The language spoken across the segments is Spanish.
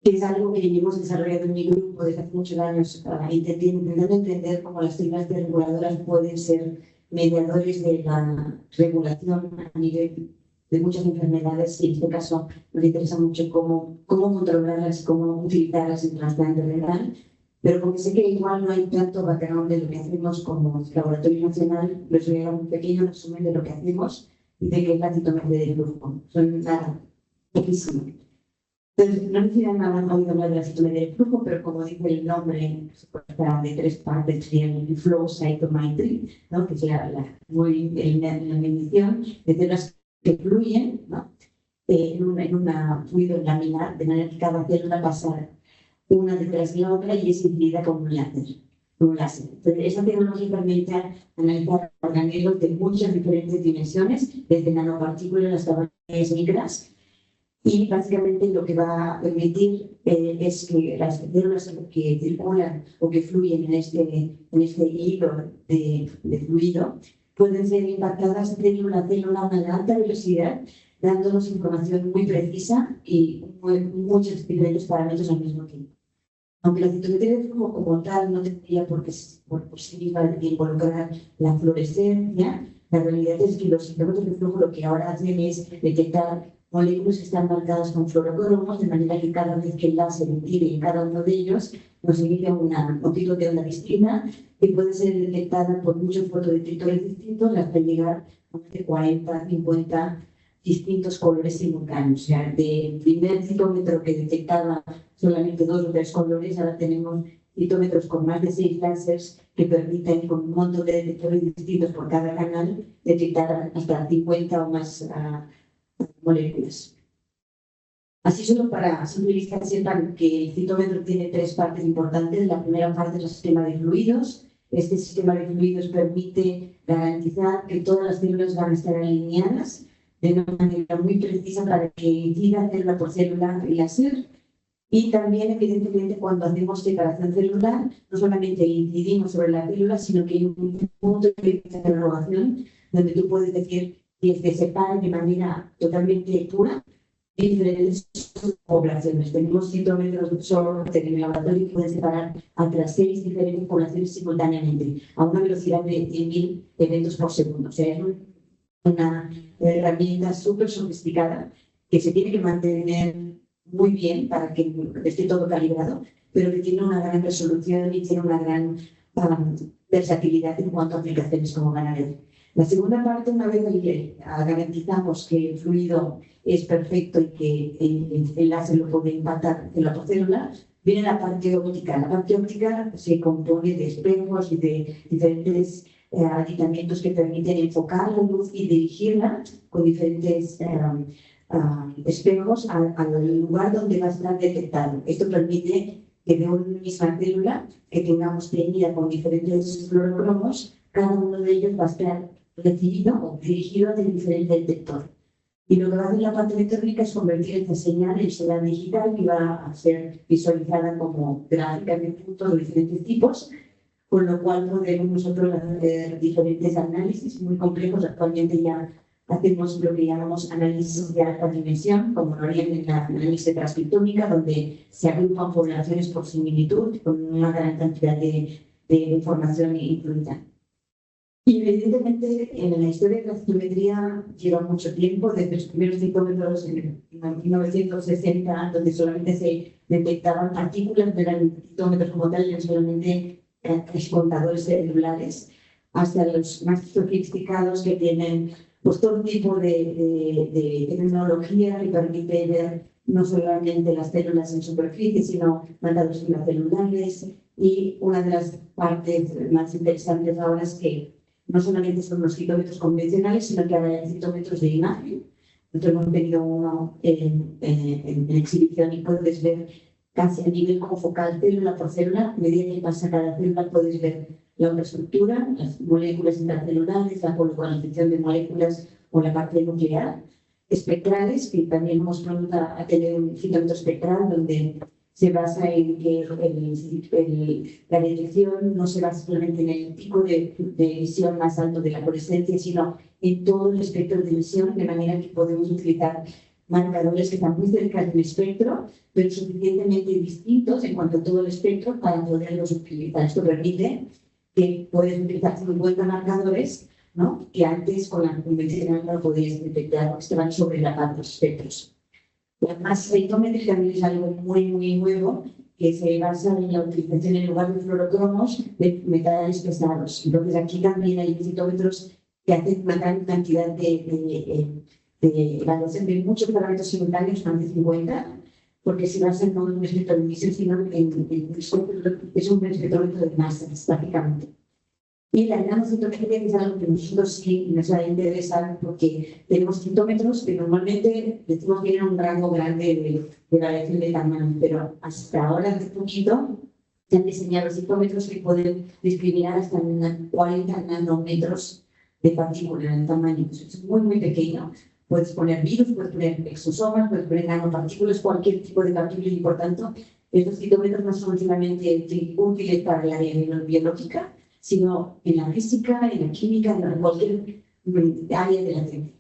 que es algo que hemos desarrollado en mi grupo desde hace muchos años, intentando entender cómo las células reguladoras pueden ser mediadores de la regulación a nivel de muchas enfermedades, y en este caso nos interesa mucho cómo controlarlas, cómo utilizarlas en trasplante renal. Pero porque sé que igual no hay tanto background de lo que hacemos como Laboratorio Nacional, les voy a dar un pequeño resumen de lo que hacemos y de qué es la citometría de flujo. Son nada, poquísimo. Entonces, no sé si han oído hablar de la citometría de flujo, pero como dice el nombre, consta de tres partes, sería el flow cytometry, ¿no? Que es la medición de células que fluyen, ¿no? en un fluido laminar, de manera que cada célula pasa una detrás de la otra y es incidida con un láser. Entonces, esta tecnología permite analizar organelos de muchas diferentes dimensiones, desde nanopartículas hasta partículas micras, y básicamente lo que va a permitir es que las células que circulan o que fluyen en este hilo de fluido pueden ser impactadas célula a célula a una alta velocidad, dándonos información muy precisa y muchos diferentes parámetros al mismo tiempo. Aunque la citometría de flujo como tal no tendría por sí involucrar la fluorescencia, la realidad es que los citómetros de flujo lo que ahora hacen es detectar moléculas que están marcadas con fluorocromos, de manera que cada vez que el láser emite en cada uno de ellos, nos emite un tipo de onda distinta que puede ser detectada por muchos fotodetectores distintos hasta llegar a más de 40, 50 distintos colores simultáneos. O sea, del primer citómetro que detectaba solamente 2 o 3 colores, ahora tenemos citómetros con más de 6 láseres que permiten, con un montón de detectores distintos por cada canal, detectar hasta 50 o más moléculas. Así, solo para simplificar, sepan que el citómetro tiene 3 partes importantes. La primera parte es el sistema de fluidos. Este sistema de fluidos permite garantizar que todas las células van a estar alineadas de una manera muy precisa para que incida célula por célula el láser. Y también, evidentemente, cuando hacemos separación celular, no solamente incidimos sobre la célula, sino que hay un punto de interrogación donde tú puedes decir que se separa de manera totalmente pura diferentes poblaciones. Tenemos citómetros solo en el laboratorio que pueden separar hasta 6 diferentes poblaciones simultáneamente a una velocidad de 100.000 eventos por segundo. O sea, es una herramienta súper sofisticada que se tiene que mantener muy bien para que esté todo calibrado, pero que tiene una gran resolución y tiene una gran versatilidad en cuanto a aplicaciones como ganadero. La segunda parte, una vez que garantizamos que el fluido es perfecto y que el láser lo puede impactar célula por célula, viene la parte óptica. La parte óptica se compone de espejos y de diferentes aditamientos que permiten enfocar la luz y dirigirla con diferentes espejos al lugar donde va a estar detectado. Esto permite que de una misma célula que tengamos teñida con diferentes fluorocromos, cada uno de ellos va a estar recibido o dirigido hacia el diferente detector. Y lo que va a hacer la parte electrónica es convertir esta señal en señal digital que va a ser visualizada como gráficas de puntos de diferentes tipos, con lo cual podemos nosotros hacer diferentes análisis muy complejos. Actualmente ya hacemos lo que llamamos análisis de alta dimensión, como lo harían en la análisis transcriptómica, donde se agrupan poblaciones por similitud con una gran cantidad de información incluida. Y evidentemente en la historia de la citometría lleva mucho tiempo, desde los primeros citómetros en 1960, donde solamente se detectaban partículas, no eran citómetros como tal, eran solamente contadores celulares, hasta los más sofisticados que tienen pues todo tipo de tecnología que permite ver no solamente las células en superficie, sino marcadores intracelulares. Y una de las partes más interesantes ahora es que no solamente son los citómetros convencionales, sino que ahora hay citómetros de imagen. Nosotros hemos tenido uno en exhibición y puedes ver casi a nivel focal, célula por célula. A medida que pasa cada célula, puedes ver la estructura, las moléculas intracelulares, la localización de moléculas o la parte nuclear, espectrales, que también hemos pronto a tener un citómetro espectral donde se basa en que la detección no se basa solamente en el pico de emisión más alto de la fluorescencia, sino en todo el espectro de emisión, de manera que podemos utilizar marcadores que están muy cerca del espectro, pero suficientemente distintos en cuanto a todo el espectro para poderlos utilizar. Esto permite que puedes utilizar 50 marcadores, ¿no?, que antes con la convencional no podías detectar porque estaban sobre la los espectros. La masa citométrica también es algo muy nuevo que se basa en la utilización en lugar de fluorocromos de metales pesados. Entonces aquí también hay citómetros que hacen una gran cantidad de evaluación de muchos parámetros simultáneos, más de 50, porque se basan no en un espectro de emisión, sino es un espectrómetro de masas, prácticamente. Y la nanocitometría es algo que nosotros sí nos ha interesado porque tenemos citómetros que normalmente decimos que tienen un rango grande de variación de tamaño, pero hasta ahora, hace poquito, se han diseñado citómetros que pueden discriminar hasta 40 nanómetros de partícula en el tamaño. Es muy pequeño. Puedes poner virus, puedes poner exosomas, puedes poner nanopartículas, cualquier tipo de partícula, y por tanto, estos citómetros no son solamente útiles para la área biológica, sino en la física, en la química, en cualquier área de la ciencia.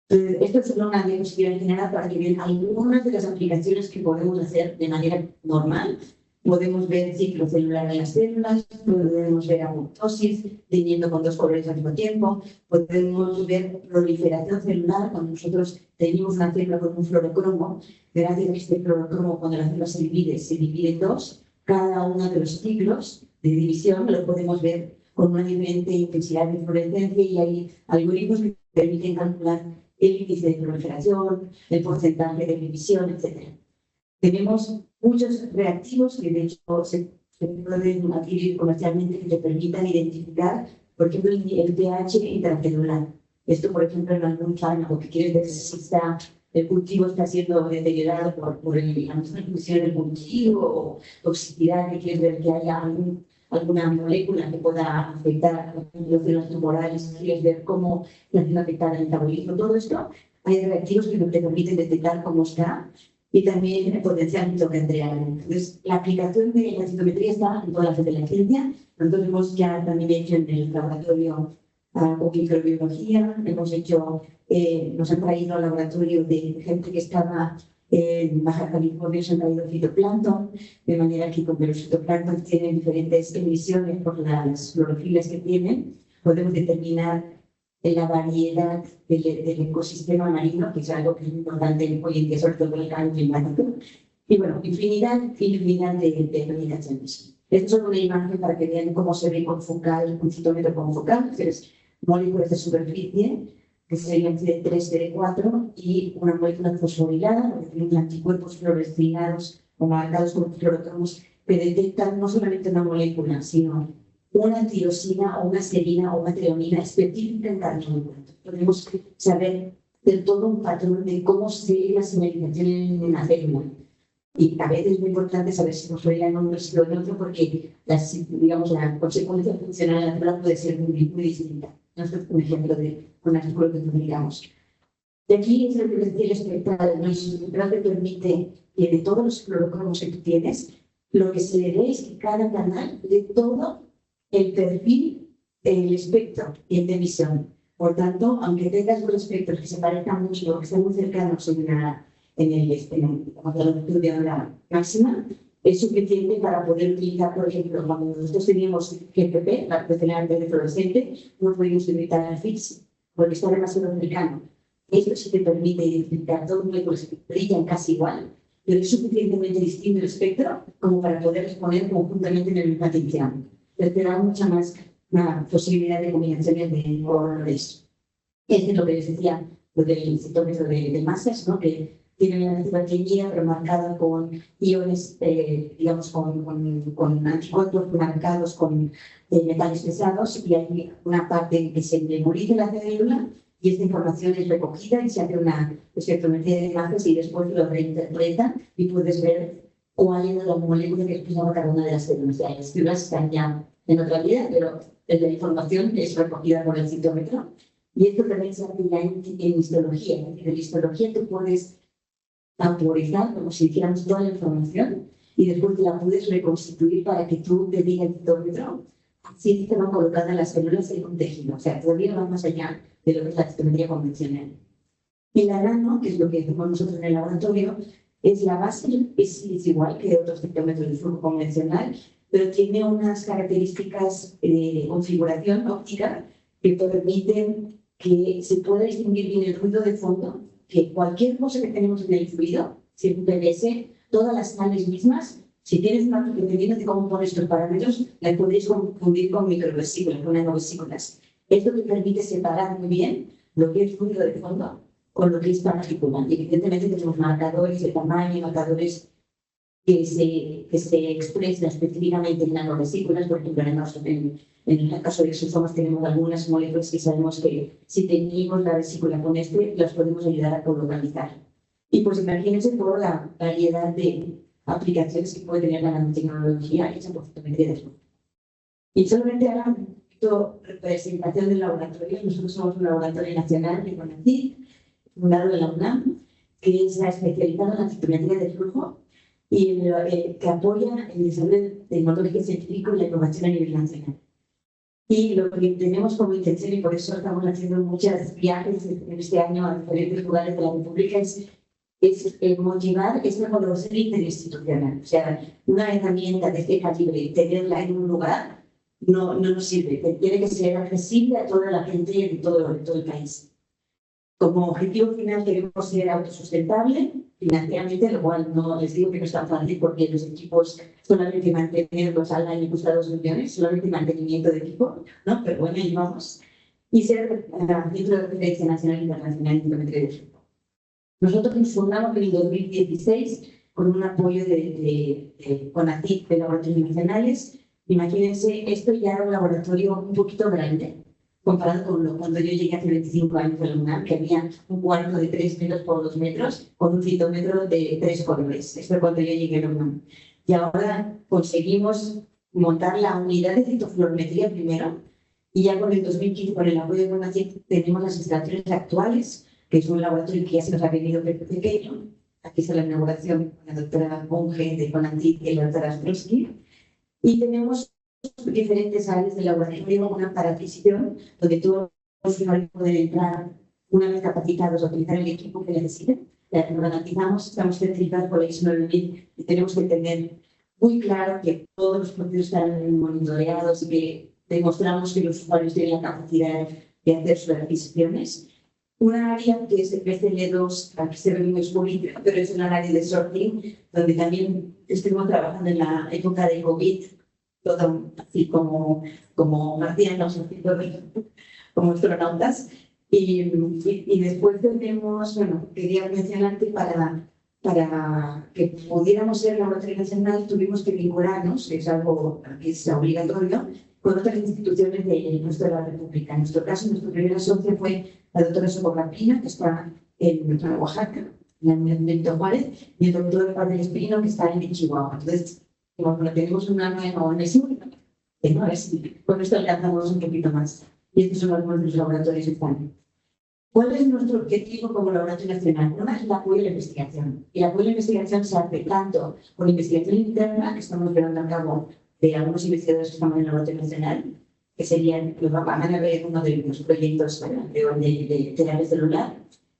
Esto es solo una diapositiva general para que vean algunas de las aplicaciones que podemos hacer de manera normal. Podemos ver ciclo celular en las células, podemos ver apoptosis, teñiendo con dos colores al mismo tiempo, podemos ver proliferación celular. Cuando nosotros tenemos una célula con un fluorocromo, gracias a este fluorocromo, cuando la célula se divide en dos, cada uno de los ciclos de división lo podemos ver con una diferente intensidad de fluorescencia, y hay algoritmos que permiten calcular el índice de proliferación, el porcentaje de división, etc. Tenemos muchos reactivos que de hecho se pueden adquirir comercialmente que te permitan identificar, por ejemplo, el pH intracelular. Esto, por ejemplo, en algún fármaco que quieres ver si el cultivo está siendo deteriorado por la misma función del cultivo o toxicidad, que quieres ver que haya alguna molécula que pueda afectar los células tumorales, quieres ver cómo está afectada el metabolismo, todo esto. Hay reactivos que te permiten detectar cómo está, y también el potencial mitocondrial. Entonces, la aplicación de la citometría está en todas las áreas de la ciencia. Nosotros hemos ya también hecho en el laboratorio con microbiología, nos han traído al laboratorio de gente que estaba en Baja California, se han traído fitoplancton, de manera que como los fitoplancton tienen diferentes emisiones por las clorofilas que tienen, podemos determinar la variedad del ecosistema marino, que es algo que es importante hoy en día, sobre todo en el cambio climático. Y bueno, infinidad de aplicaciones. Esto es solo una imagen para que vean cómo se ve con focal, un citómetro con focal, que es moléculas de superficie, que serían CD3, CD4, y una molécula fosforilada, que tiene anticuerpos fluorescinados o marcados con fluorocromos, que detectan no solamente una molécula, sino una tirosina o una serina o una treonina específica en cada molécula. Podemos saber del todo un patrón de cómo se ve la señalización en una célula. Y a veces es muy importante saber si nos en un sitio o en otro, porque la consecuencia funcional de la célula puede ser muy distinta. Esto es un ejemplo de un artículo que publicamos. De aquí es el potencial espectral. Nuestro te permite que de todos los fluorocromos que tú tienes, lo que se le ve es que cada canal de todo el perfil, el espectro y el de emisión. Por tanto, aunque tengas dos espectros que se parezcan mucho, que estén muy cercanos en la longitud de onda máxima, es suficiente para poder utilizar, por ejemplo, cuando nosotros teníamos GPP, la profesional de fluorescente, no podíamos utilizar el FIX, porque está demasiado cercano. Esto sí te permite identificar dos moléculas que brillan casi igual, pero es suficientemente distinto el espectro como para poder exponer conjuntamente en el mismo atención. Te da mucha más posibilidad de combinaciones de colores. Este es lo que les decía, lo del citómetro de masas, ¿no? Que tiene una actividad teñida, pero marcada con iones, con anticuerpos marcados con metales pesados, y hay una parte que se memoriza en la célula, y esta información es recogida y se hace una espectrometría de masas, y después lo reinterpreta y puedes ver cuál es la molécula que expresa cada una de las células. Las fibras están ya en otra vida, pero la información es recogida por el citómetro. Y esto también se hace ya en histología. En histología tú puedes autorizar, como si hiciéramos toda la información, y después la puedes reconstituir para que tú te digas el citómetro si te van colocadas las células en un tejido. O sea, todavía va más allá de lo que es la citometría convencional. Y la nano, que es lo que hacemos nosotros en el laboratorio, es la base, es igual que otros ciclómetros de flujo convencional, pero tiene unas características de configuración óptica que permiten que se pueda distinguir bien el ruido de fondo, que cualquier cosa que tenemos en el fluido, si es un PBS, todas las señales mismas, si tienes una dependiendo de cómo pones tus parámetros, la podéis confundir con microvesículas, con nanovesículas. Esto te permite separar muy bien lo que es ruido de fondo con lo que es partícula. Y evidentemente tenemos marcadores de tamaño, marcadores que se expresan específicamente en nanovesículas, por ejemplo, en el caso de exosomas tenemos algunas moléculas que sabemos que si teñimos la vesícula con las podemos ayudar a colocalizar. Y pues imagínense toda la variedad de aplicaciones que puede tener la nanotecnología hecha por fotometría de flujo. Y solamente ahora un poquito representación del laboratorio. Nosotros somos un laboratorio nacional de CONACYT, fundado en la UNAM, que está especializado en la fotometría de flujo y que apoya el desarrollo tecnológico científico y la innovación a nivel nacional. Y lo que tenemos como intención, y por eso estamos haciendo muchos viajes en este año a diferentes lugares de la República, es motivar esta colaboración interinstitucional. O sea, una herramienta de este calibre, tenerla en un lugar, no nos sirve. Tiene que ser accesible a toda la gente de todo el país. Como objetivo final queremos ser autosustentable financieramente, lo cual no les digo que no es tan fácil porque los equipos solamente mantenerlos al año cuesta 2 millones, solamente mantenimiento de equipo, ¿no? Pero bueno, ahí vamos. Y ser centro de referencia nacional e internacional en fotometría de flujo. Nosotros nos fundamos en el 2016 con un apoyo de CONACYT, de laboratorios nacionales. Imagínense, esto ya era un laboratorio un poquito grande, comparado con cuando yo llegué hace 25 años a la UNAM, que había un cuarto de 3 metros por 2 metros, con un citómetro de 3 colores. Esto es cuando yo llegué a la UNAM. Y ahora conseguimos montar la unidad de citofluorometría primero, y ya con el 2015, con el apoyo de CONACYT, tenemos las instalaciones actuales, que es un laboratorio que ya se nos ha venido pequeño. Aquí está la inauguración con la doctora Monge de CONACYT y la doctora Astrowski. Y tenemos diferentes áreas del laboratorio, una para adquisición, donde todos los usuarios pueden entrar una vez capacitados a utilizar el equipo que necesiten. Lo garantizamos, estamos certificados por la ISO 9000 y tenemos que tener muy claro que todos los procesos están monitoreados y que demostramos que los usuarios tienen la capacidad de hacer sus adquisiciones. Una área que es el PCL2, aquí se ve muy política, pero es una área de sorting, donde también estuvimos trabajando en la época de COVID, todo así como marcianos, como astronautas. Y después tenemos, bueno, quería mencionarte para que pudiéramos ser laboratorio nacional, tuvimos que vincularnos, es algo que es obligatorio, con otras instituciones del resto de la República. En nuestro caso, nuestro primer socio fue la doctora Socorro Pina, que está en Oaxaca, en el Benito Juárez, y el doctor Pablo Espino, que está en Chihuahua. Entonces, bueno, tenemos una nueva ONG, a ver si con esto alcanzamos un poquito más. Y estos son algunos de los laboratorios que están. ¿Cuál es nuestro objetivo como laboratorio nacional? Uno es el apoyo a la investigación. Y el apoyo a la investigación se hace tanto con investigación interna, que estamos llevando a cabo de algunos investigadores que estamos en el laboratorio nacional, que serían, los van a ver uno de los proyectos de terapia celular,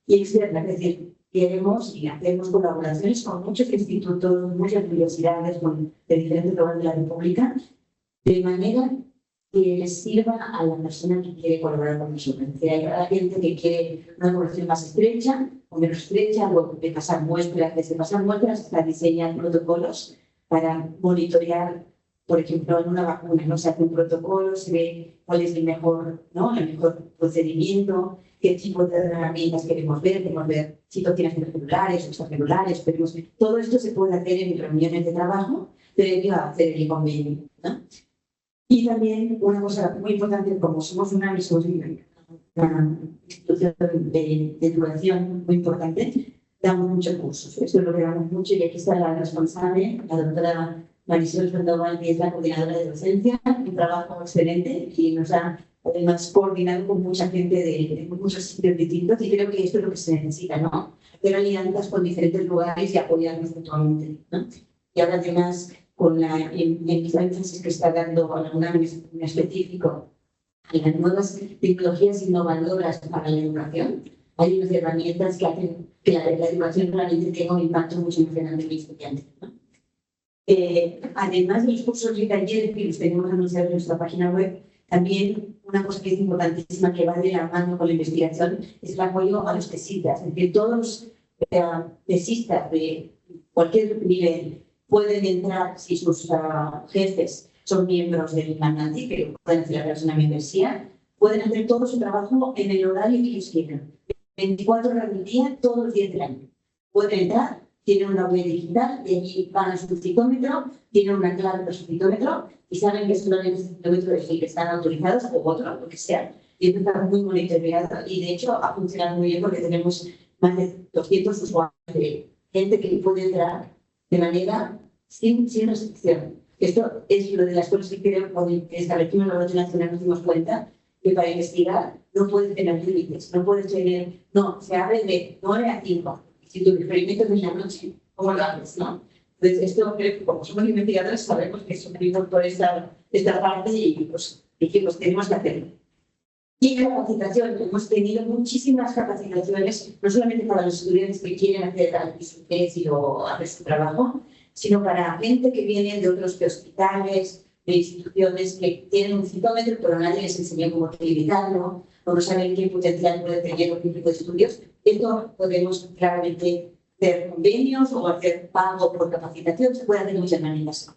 y externa, es decir, queremos y hacemos colaboraciones con muchos institutos, muchas universidades de diferentes lugares de la República, de manera que les sirva a la persona que quiere colaborar con nosotros. Hay gente que quiere una colaboración más estrecha o menos estrecha, luego de pasar muestras, desde pasar muestras hasta diseñar protocolos para monitorear, por ejemplo, en una vacuna, ¿no? Se hace un protocolo, se ve cuál es el mejor, ¿no? El mejor procedimiento, qué tipo de herramientas queremos ver citoquinas celulares, extracelulares, queremos ver. Todo esto se puede hacer en reuniones de trabajo previo a hacer el convenio, ¿no? Y también una cosa muy importante, como somos una institución de educación muy importante, damos muchos cursos. Esto es lo que damos mucho, y aquí está la responsable, la doctora Marisol Sandoval, que es la coordinadora de docencia, un trabajo excelente, y nos ha además coordinado con mucha gente de muchos sitios distintos, y creo que esto es lo que se necesita, ¿no? Hacer alianzas con diferentes lugares y apoyarnos mutuamente, ¿no? Y ahora además, con la énfasis que está dando a la UNAM en específico a las nuevas tecnologías innovadoras para la educación, hay unas herramientas que hacen que la educación realmente tenga un impacto mucho más grande en mis estudiantes, ¿no? Además de los cursos y talleres que los tenemos anunciados en nuestra página web, también una cosa que es importantísima que va de la mano con la investigación es el apoyo a los tesistas. Es decir, todos los tesistas de cualquier nivel pueden entrar si sus jefes son miembros del Magnati, que pueden celebrarse una membresía, pueden hacer todo su trabajo en el horario que ellos quieran. 24 horas al día, todos los días del año. Pueden entrar, tienen una web digital, y allí van a su citómetro, tienen una clave para su citómetro, y saben que solamente ese citómetro es el que están autorizados, o otro, lo que sea. Y esto está muy monitoreado, y de hecho ha funcionado muy bien porque tenemos más de 200 usuarios de gente que puede entrar de manera sin restricción. Esto es lo de las cosas que creo que establecimos en la Orden Nacional, nos dimos cuenta que para investigar no puedes tener límites, no puedes tener, no, se abre de 9 a 5. Si tu experimento es en la noche, ¿cómo lo haces, no? Entonces, esto creo que como somos investigadores sabemos que sufrimos por esta parte y pues dijimos, tenemos que hacerlo. Y capacitación, hemos tenido muchísimas capacitaciones, no solamente para los estudiantes que quieren hacer su tesis o hacer su trabajo, sino para gente que viene de otros hospitales, de instituciones que tienen un citómetro, pero nadie les enseñó cómo utilizarlo, o no saben qué potencial puede tener un tipo de estudios. Esto podemos claramente hacer convenios o hacer pago por capacitación, se puede hacer de muchas maneras.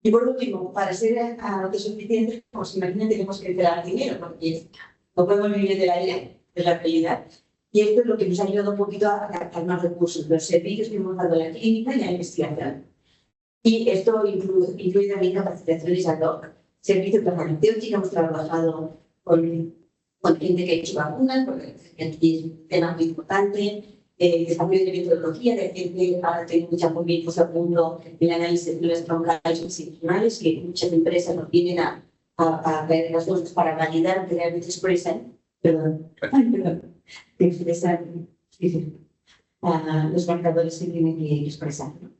Y por último, para ser autosuficientes, pues imaginen tenemos que crear dinero, porque no podemos vivir del aire, es la realidad. Y esto es lo que nos ha ayudado un poquito a captar más recursos, los servicios que hemos dado a la clínica y a la investigación. Y esto incluye también capacitaciones ad hoc, servicios de farmacéutica, hemos trabajado con gente que ha hecho vacunas, porque aquí es un tema muy importante, desarrollo de metodología, de gente ahora tengo mucha movimientos a punto el análisis de las troncales institucionales, que muchas empresas nos vienen a ver las cosas para validar que realmente expresan, que expresan los marcadores que tienen que expresar, ¿no?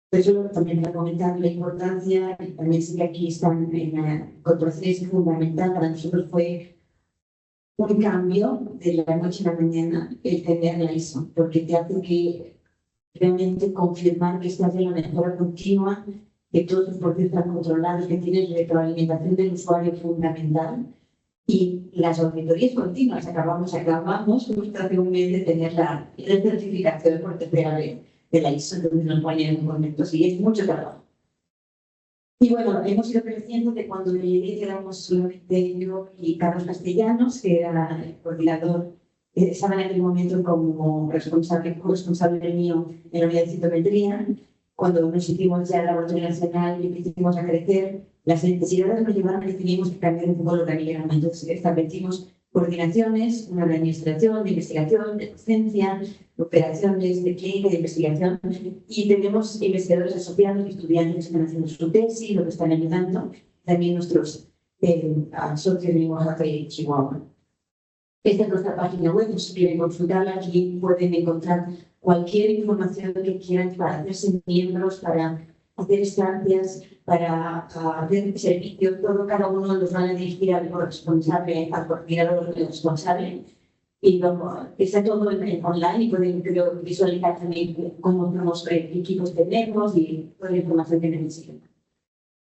Eso también me ha comentado la importancia, y también sé que aquí están en la incorporación fundamental para nosotros fue un cambio de la noche a la mañana el tener la ISO, porque te hace que realmente confirmar que estás en la mejora continua, que todos los procesos están controlados, que tienes retroalimentación del usuario fundamental y las auditorías continuas. Acabamos justo hace un mes de tener la certificación por tercera vez de la ISO, entonces nos ponen en momentos y es mucho trabajo. Y bueno, hemos ido creciendo de cuando llegué, éramos solamente yo y Carlos Castellanos, que era el coordinador, estaba en aquel momento como responsable mío en la unidad de citometría. Cuando nos hicimos ya el laboratorio nacional y empezamos a crecer, las necesidades nos llevaron a que teníamos que cambiar un poco el organigrama. Entonces establecimos coordinaciones, una de administración, de investigación, de docencia, de operaciones, de clínica, de investigación, y tenemos investigadores asociados y estudiantes que están haciendo su tesis, lo que están ayudando, también nuestros socios de Oaxaca y Chihuahua. Esta es nuestra página web, si quieren consultarla, aquí pueden encontrar cualquier información que quieran para hacerse miembros, para hacer estancias, para hacer servicios, todo cada uno los van a dirigir al responsable, al coordinador responsable. Y está todo online y pueden visualizar también cómo somos, equipos tenemos y toda la información que necesitan.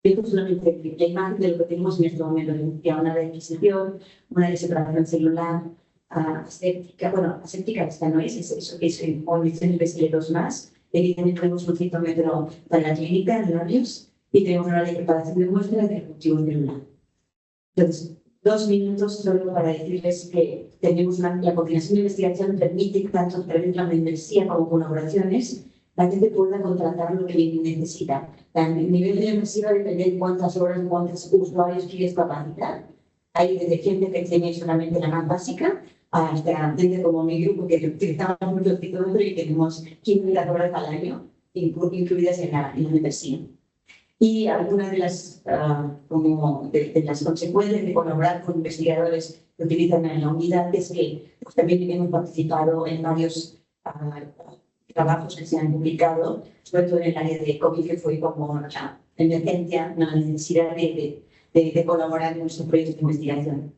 Esto es solamente la imagen de lo que tenemos en este momento, una de adquisición, una de separación celular, aséptica, bueno, aséptica esta no es en condiciones BSL2 más. Aquí también tenemos un citómetro para la clínica de labios y tenemos una de preparación de muestras de cultivo celular. Entonces, 2 minutos solo para decirles que tenemos la coordinación de investigación permite tanto a través de la membresía como colaboraciones la gente pueda contratar lo que necesita. El nivel de membresía depende de cuántas horas, cuántos usuarios quieres capacitar. Hay desde gente que tiene solamente la más básica hasta gente como mi grupo que utilizamos mucho el citómetro y tenemos 500 horas al año incluidas en la membresía. Y algunas de las, de las consecuencias de colaborar con investigadores que utilizan en la unidad es que pues, también hemos participado en varios trabajos que se han publicado, sobre todo en el área de COVID, que fue como la emergencia, la necesidad de de colaborar en nuestros proyectos de investigación.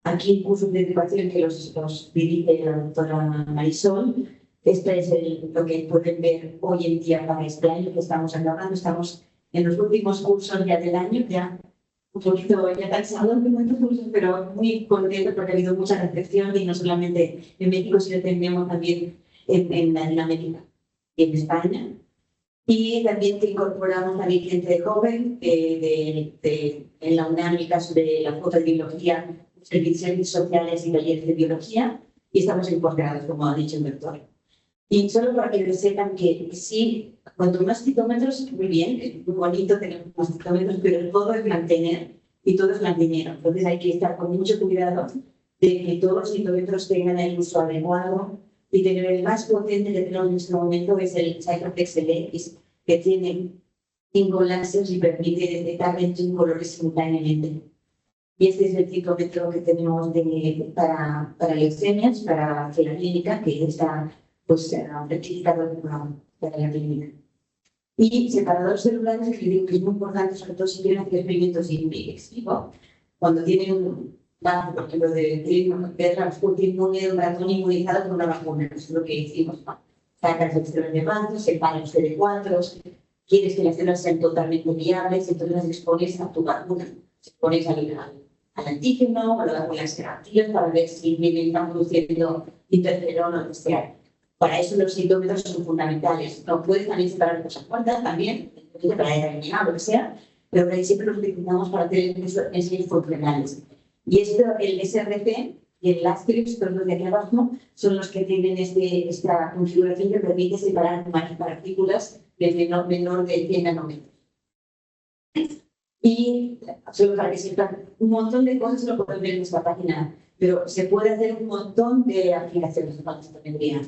Aquí cursos de educación que los dirige la doctora Marisol. Este es lo que pueden ver hoy en día para este año que estamos acabando. Estamos en los últimos cursos ya del año, ya un poquito ya cansados de muchos cursos, pero muy contentos porque ha habido mucha recepción y no solamente en México, sino también en Latinoamérica y en España. Y también que incorporamos también gente joven en la UNAM, en el caso de la Facultad de Biología, servicios sociales y talleres de biología, y estamos incorporados, como ha dicho el doctor. Y solo para que sepan que sí, cuanto más citómetros, muy bien, es muy bonito tener más citómetros, pero todo es mantener y todo es mantener. Entonces hay que estar con mucho cuidado de que todos los citómetros tengan el uso adecuado y tener el más potente que tenemos en este momento es el Cycloplex LX, que tiene 5 láseres y permite detectar 21 colores simultáneamente. Y este es el citómetro que tenemos para leucemias, para la clínica, que está certificado para la clínica. Y separadores celulares, que digo que es muy importante, sobre todo si quieren hacer experimentos in vivo, cuando tienen un por ejemplo, de transporte inmune de un ratón inmunizado con una vacuna. Eso es lo que hicimos. Sacas el células de manto, separas los CD4, quieres que las células sean totalmente viables, entonces las expones a tu vacuna. Expones al antígeno, o las terapias para ver si están produciendo interferón o lo que sea. Para eso los citómetros son fundamentales. No puedes también separar cosas muertas, también, para determinar lo que sea, pero ahí siempre los utilizamos para tener ensayos funcionales. Y esto, el SRP y el Asterix, todos los de aquí abajo, son los que tienen esta configuración que permite separar partículas de menor de 100 nanómetros. Y solo para que sepan, un montón de cosas lo pueden ver en nuestra página, pero se puede hacer un montón de aplicaciones de fotometría.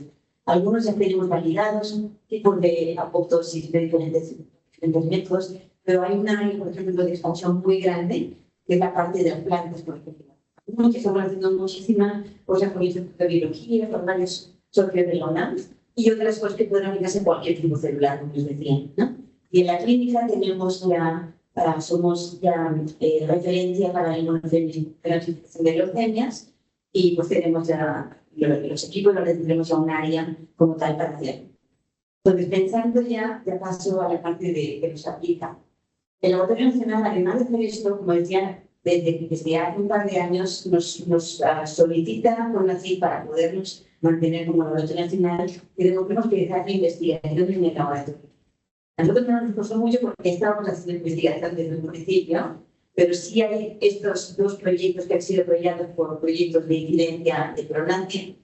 Algunos ya tenemos validados, tipos de apoptosis de diferentes métodos, pero hay una, por ejemplo, de expansión muy grande, que es la parte de las plantas, por ejemplo. Algunos que estamos haciendo muchísima cosas con institutos de biología, con varios socios de la UNAM, y otras cosas que pueden aplicarse en cualquier tipo celular, como les decía, ¿no? Y en la clínica tenemos ya somos ya referencia para la inmunización de leucemias y pues tenemos ya los equipos, los tendremos ya un área como tal para hacer. Entonces, pensando ya paso a la parte que nos aplica. El Laboratorio Nacional, además de hacer esto, como decía, desde hace un par de años nos solicita por la CID para podernos mantener como Laboratorio Nacional y tenemos que dejar la investigación en el laboratorio. A nosotros no nos costó mucho porque estábamos haciendo investigación desde el principio, pero sí hay estos dos proyectos que han sido apoyados por proyectos de incidencia de Pronantia.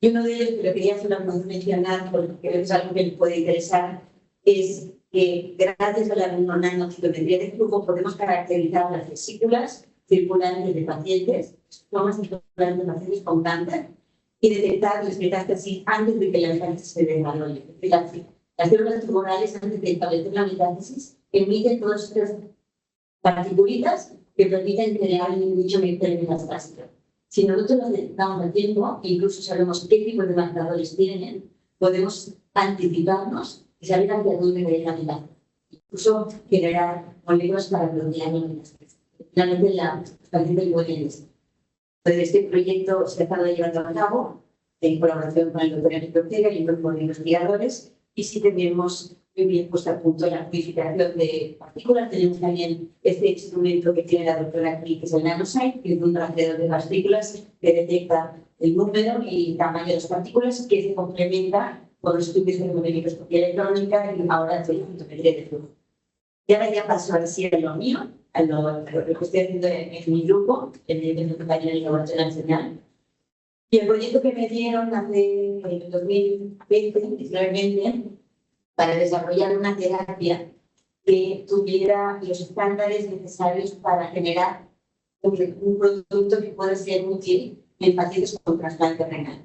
Y uno de ellos, que lo quería solamente mencionar porque creo que es algo que les puede interesar, es que gracias a la nanocitometría de flujo podemos caracterizar las vesículas circulares de pacientes, tomas circulares de pacientes con cáncer, y detectar las metástasis antes de que la metástasis se desarrolle. Las células tumorales, antes de establecer la metástasis, emiten todas estas particulitas que permiten generar un nicho metastásico. Si nosotros lo detectamos a tiempo, incluso sabemos qué tipo de marcadores tienen, podemos anticiparnos y saber hacia dónde va la metástasis. Incluso generar moléculas para bloquear la metástasis. Finalmente, los pacientes pueden esto. Entonces, este proyecto se ha estado llevando a cabo en colaboración con el doctor Enrique Ortega y un grupo de investigadores. Y sí tenemos muy bien puesto a punto la purificación de partículas. Tenemos también este instrumento que tiene la doctora aquí, que es el NanoSite, que es un rastreador de partículas que detecta el número y el tamaño de las partículas, que se complementa con los estudios de microscopía electrónica y ahora de fotometría de flujo. Y ahora ya paso así a lo mío, a lo que estoy haciendo en mi grupo, en el compañero del Laboratorio Nacional. Y el proyecto que me dieron hace el 2020 para desarrollar una terapia que tuviera los estándares necesarios para generar un producto que pueda ser útil en pacientes con trasplante renal.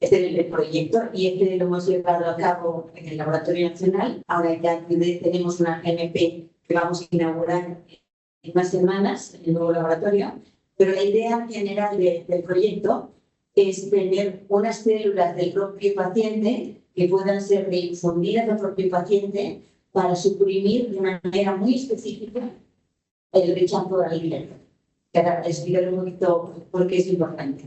Este es el proyecto y este lo hemos llevado a cabo en el Laboratorio Nacional. Ahora ya tenemos una GMP que vamos a inaugurar en unas semanas en el nuevo laboratorio, pero la idea general del proyecto es tener unas células del propio paciente que puedan ser reinfundidas al propio paciente para suprimir de una manera muy específica el rechazo al alimento. Para explicar un poquito por qué es importante.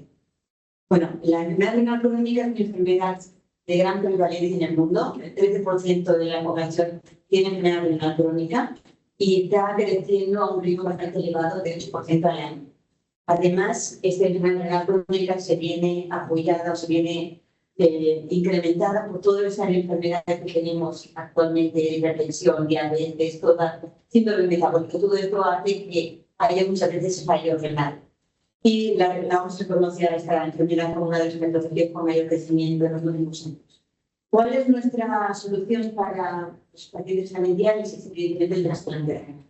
Bueno, la enfermedad renal crónica es una enfermedad de gran prevalencia en el mundo. El 13% de la población tiene enfermedad renal crónica y está creciendo a un ritmo bastante elevado de 8% al año. Además, esta enfermedad renal crónica se viene apoyada o se viene incrementada por todas esas enfermedades que tenemos actualmente, hipertensión, diabetes, toda síndrome metabólico. Todo esto hace que haya muchas veces fallo renal. Y la vamos a reconocer a esta enfermedad como una de las patologías con mayor crecimiento en los últimos años. ¿Cuál es nuestra solución para los pacientes familiares? Es evidentemente el trasplante renal.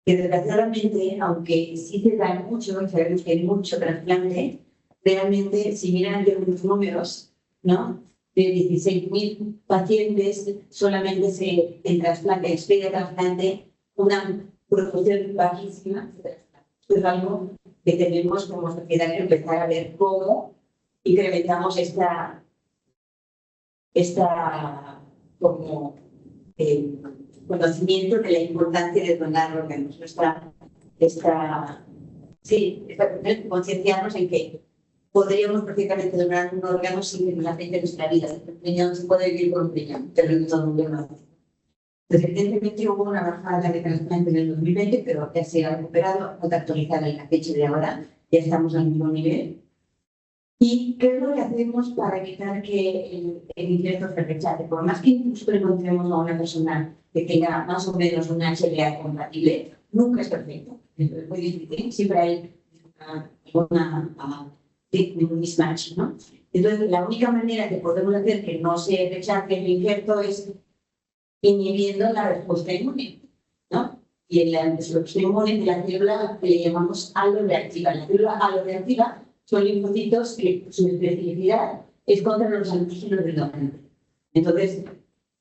Que desgraciadamente, aunque sí se da mucho, y sabemos que hay mucho trasplante, realmente, si miran los números, ¿no? De 16.000 pacientes, solamente se expide trasplante una proporción bajísima. Es algo que tenemos como sociedad que empezar a ver cómo incrementamos como conocimiento de la importancia de donar órganos. Concienciarnos en que podríamos perfectamente donar un órgano sin que nos afecte nuestra vida. El riñón no se puede vivir con un riñón, pero todo el mundo no hace. Entonces, evidentemente hubo una bajada de trasplante en el 2020, pero ya se ha recuperado, no está actualizada en la fecha de ahora, ya estamos al mismo nivel. ¿Y qué es lo que hacemos para evitar que el injerto se rechace? Por más que incluso encontremos a una persona que tenga más o menos un HLA compatible, nunca es perfecto. Es muy difícil, siempre hay un mismatch, ¿no? Entonces, la única manera que podemos hacer que no se rechace el injerto es inhibiendo la respuesta inmune, ¿no? Y en la respuesta inmune de la célula que le llamamos aloreactiva. La célula aloreactiva son linfocitos que su especificidad es contra los antígenos del donante. Entonces,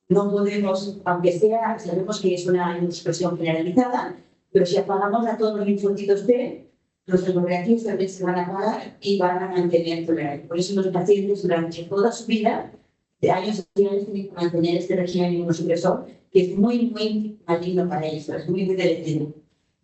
no podemos, aunque sea, sabemos que es una expresión generalizada, pero si apagamos a todos los linfocitos T, los aloreactivos también se van a apagar y van a mantener tolerancia. Por eso los pacientes durante toda su vida, de años tienen que mantener este régimen inmunosupresor, que es muy, muy maligno para ellos, es muy, muy deletero.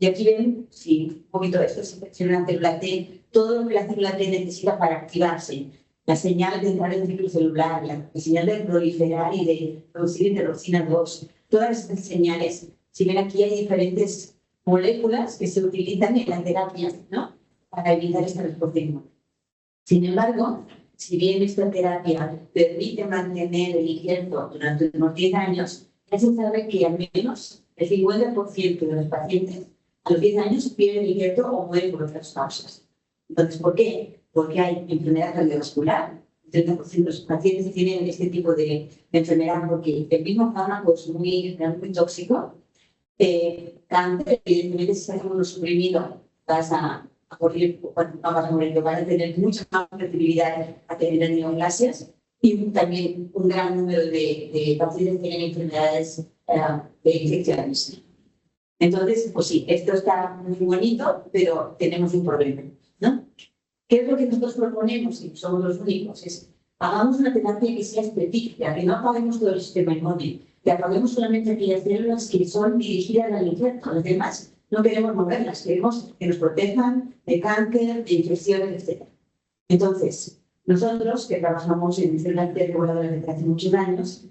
Y aquí ven, sí, un poquito esto, se selecciona la célula T, todo lo que la célula T necesita para activarse, la señal de entrar en el ciclo celular, la señal de proliferar y de producir interleucina 2, todas estas señales, si ven aquí hay diferentes moléculas que se utilizan en la terapia, ¿no? Para evitar esta respuesta inmune. Sin embargo, si bien esta terapia permite mantener el injerto durante unos 10 años, ya se sabe que al menos el 50% de los pacientes a los 10 años pierden el injerto o mueren por otras causas. Entonces, ¿por qué? Porque hay enfermedad cardiovascular. El 30% de los pacientes tienen este tipo de enfermedad porque el mismo fármaco es muy tóxico. Cáncer, evidentemente, si estás inmunosuprimido, vas a morir, bueno, no vas a morir, vas a tener mucha más flexibilidad a tener neoplasias y también un gran número de pacientes que tienen enfermedades de infecciones. Entonces, pues sí, esto está muy bonito, pero tenemos un problema, ¿no? ¿Qué es lo que nosotros proponemos? Y somos los únicos, es hagamos una terapia que sea específica, que no apaguemos todo el sistema inmune, que apaguemos solamente aquellas células que son dirigidas al injerto. Las demás no queremos moverlas, queremos que nos protejan de cáncer, de infecciones, etc. Entonces, nosotros que trabajamos en células reguladoras desde hace muchos años,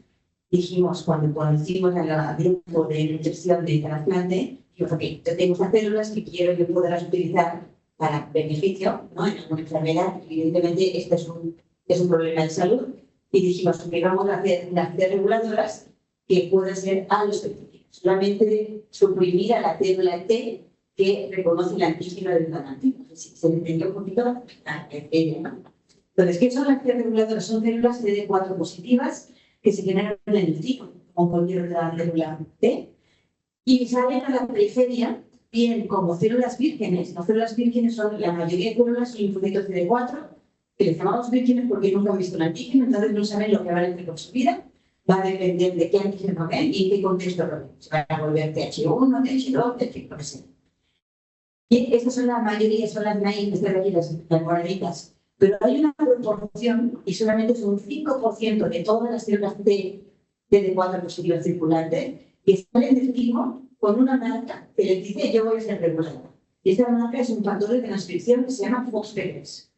dijimos, cuando conocimos al grupo de nutrición de trasplante, dijimos, ok, yo tengo estas células que quiero yo poderlas utilizar para beneficio, ¿no? En alguna enfermedad, evidentemente, este es un problema de salud, y dijimos, ok, vamos a hacer unas células reguladoras que puedan ser aloespecíficas, solamente suprimir a la célula T que reconoce el antígeno del donante. No sé si se entendió un poquito ¿no? Entonces, ¿qué son las células reguladoras? Son células CD4 positivas que se generan en el ciclo, como cualquier otra célula T, y salen a la periferia bien como células vírgenes. Las células vírgenes son, la mayoría de células son linfocitos CD4, que les llamamos vírgenes porque nunca han visto un antígeno, entonces no saben lo que van a hacer con su vida. Va a depender de qué antígeno ven y en qué contexto lo ven. Se van a volver TH1, TH2, TH, lo que sea. Y estas son la mayoría, son las naivas, las moraditas. Pero hay una proporción, y solamente es un 5% de todas las células T de 4 positivas circulantes, que salen del timo con una marca que le dice yo voy a ser reguladora. Y esta marca es un factor de transcripción que se llama FOXP3.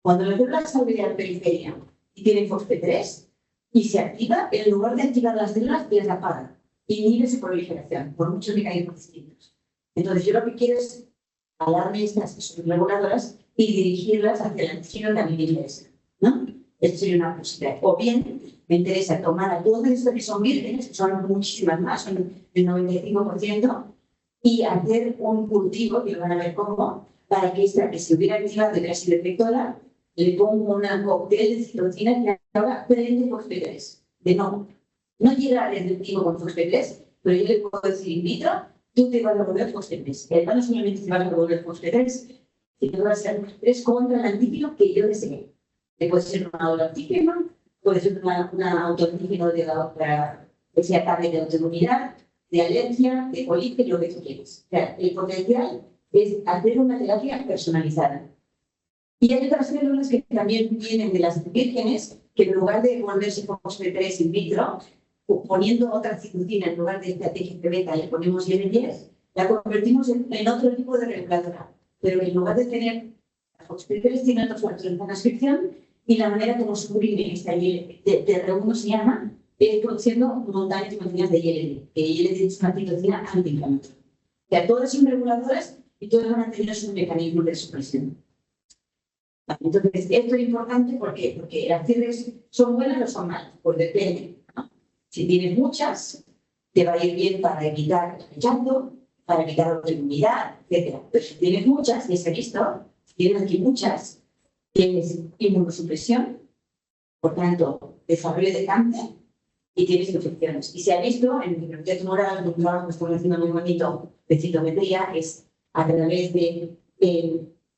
Cuando la célula sale de la periferia y tiene FOXP3 y se activa, en lugar de activar las células, las apaga. Inhibe su proliferación, por muchos mecanismos distintos. Entonces, yo lo que quiero es alarme estas que son reguladoras y dirigirlas hacia el antígeno que a mí me interesa, ¿no? Esto sería una posibilidad. O bien, me interesa tomar a todas estas que son vírgenes, que son muchísimas más, son el 95%, y hacer un cultivo, que lo van a ver cómo, para que esta que se hubiera activado y casi detectora, le pongo una cóctel de citocina que ahora prende FOXP3. De no llega al detectivo con FOXP3, pero yo le puedo decir in vitro, tú te vas a volver FOXP3. El no solamente te vas a volver FOXP3, sino que vas a ser FOXP3 contra el antígeno que yo desee. Puede ser un autoantígeno, puede ser una autoantígeno para que sea carne de autoinmunidad, de alergia, de colitis, lo que tú quieras. O sea, el potencial es hacer una terapia personalizada. Y hay otras células que también vienen de las vírgenes, que en lugar de volverse FOXP3 in vitro, poniendo otra citocina en lugar de esta TGF-beta, le ponemos IL-10, la convertimos en otro tipo de reguladora. Pero en lugar de tener FOXP3, tiene otros factores de transcripción y la manera como suprime esta TR1 se llama, es produciendo montañas y montañas de IL-10, que IL-10 es una citocina antiinflamatoria. O sea, todas son reguladoras y todas van a tener su mecanismo de supresión. Entonces, esto es importante porque las CIRRES son buenas o son malas, pues depende, ¿no? Si tienes muchas, te va a ir bien para evitar el rechazo, para evitar la autoinmunidad, etc. Pero si tienes muchas, y se ha visto, si tienes aquí muchas, tienes inmunosupresión, por tanto, desarrollo de cáncer y tienes infecciones. Y se ha visto en microbiología tumoral, un trabajo que estamos haciendo muy bonito de citometría, es a través de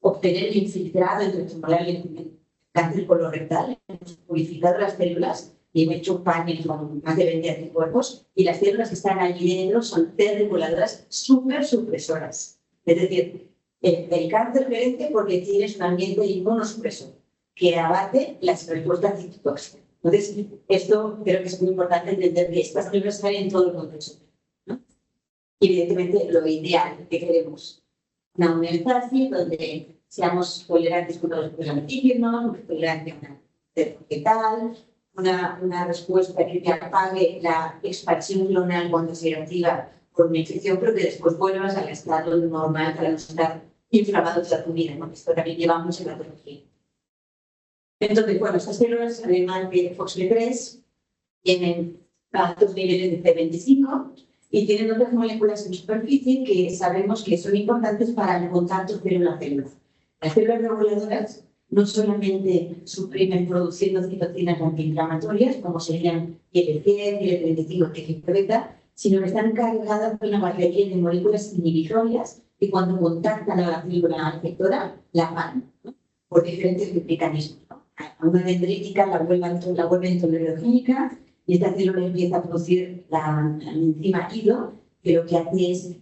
obtener el infiltrado entre el tumoral y el cáncer colorectal, hemos purificado las células y hemos hecho un panel con más de 20 anticuerpos y las células que están allí dentro son T reguladoras súper supresoras. Es decir, el cáncer crece porque tienes un ambiente inmunosupresor que abate las respuestas citotóxicas. Entonces, esto creo que es muy importante entender que estas células están en todo el contexto, ¿no? Y evidentemente lo ideal que queremos, una homeostasis donde seamos tolerantes contra los antígenos, tolerantes a una fetal, una respuesta que te apague la expansión clonal cuando se activa por una infección, pero que después vuelvas al estado normal para no estar inflamado toda tu vida, ¿no? Esto también lleva mucha patología. Entonces, bueno, estas células, además de FOXP3, tienen altos niveles de C25 y tienen otras moléculas en superficie que sabemos que son importantes para el contacto célula-célula. Las células reguladoras no solamente suprimen produciendo citocinas antiinflamatorias, como serían IL-10, IL-35, TGF-beta, sino que están cargadas de una batería de moléculas inhibitorias que cuando contactan a la célula efectora, la apagan, ¿no? Por diferentes mecanismos, ¿no? A una dendrítica la vuelven tolerogénica y esta célula empieza a producir la enzima IDO, que lo que hace es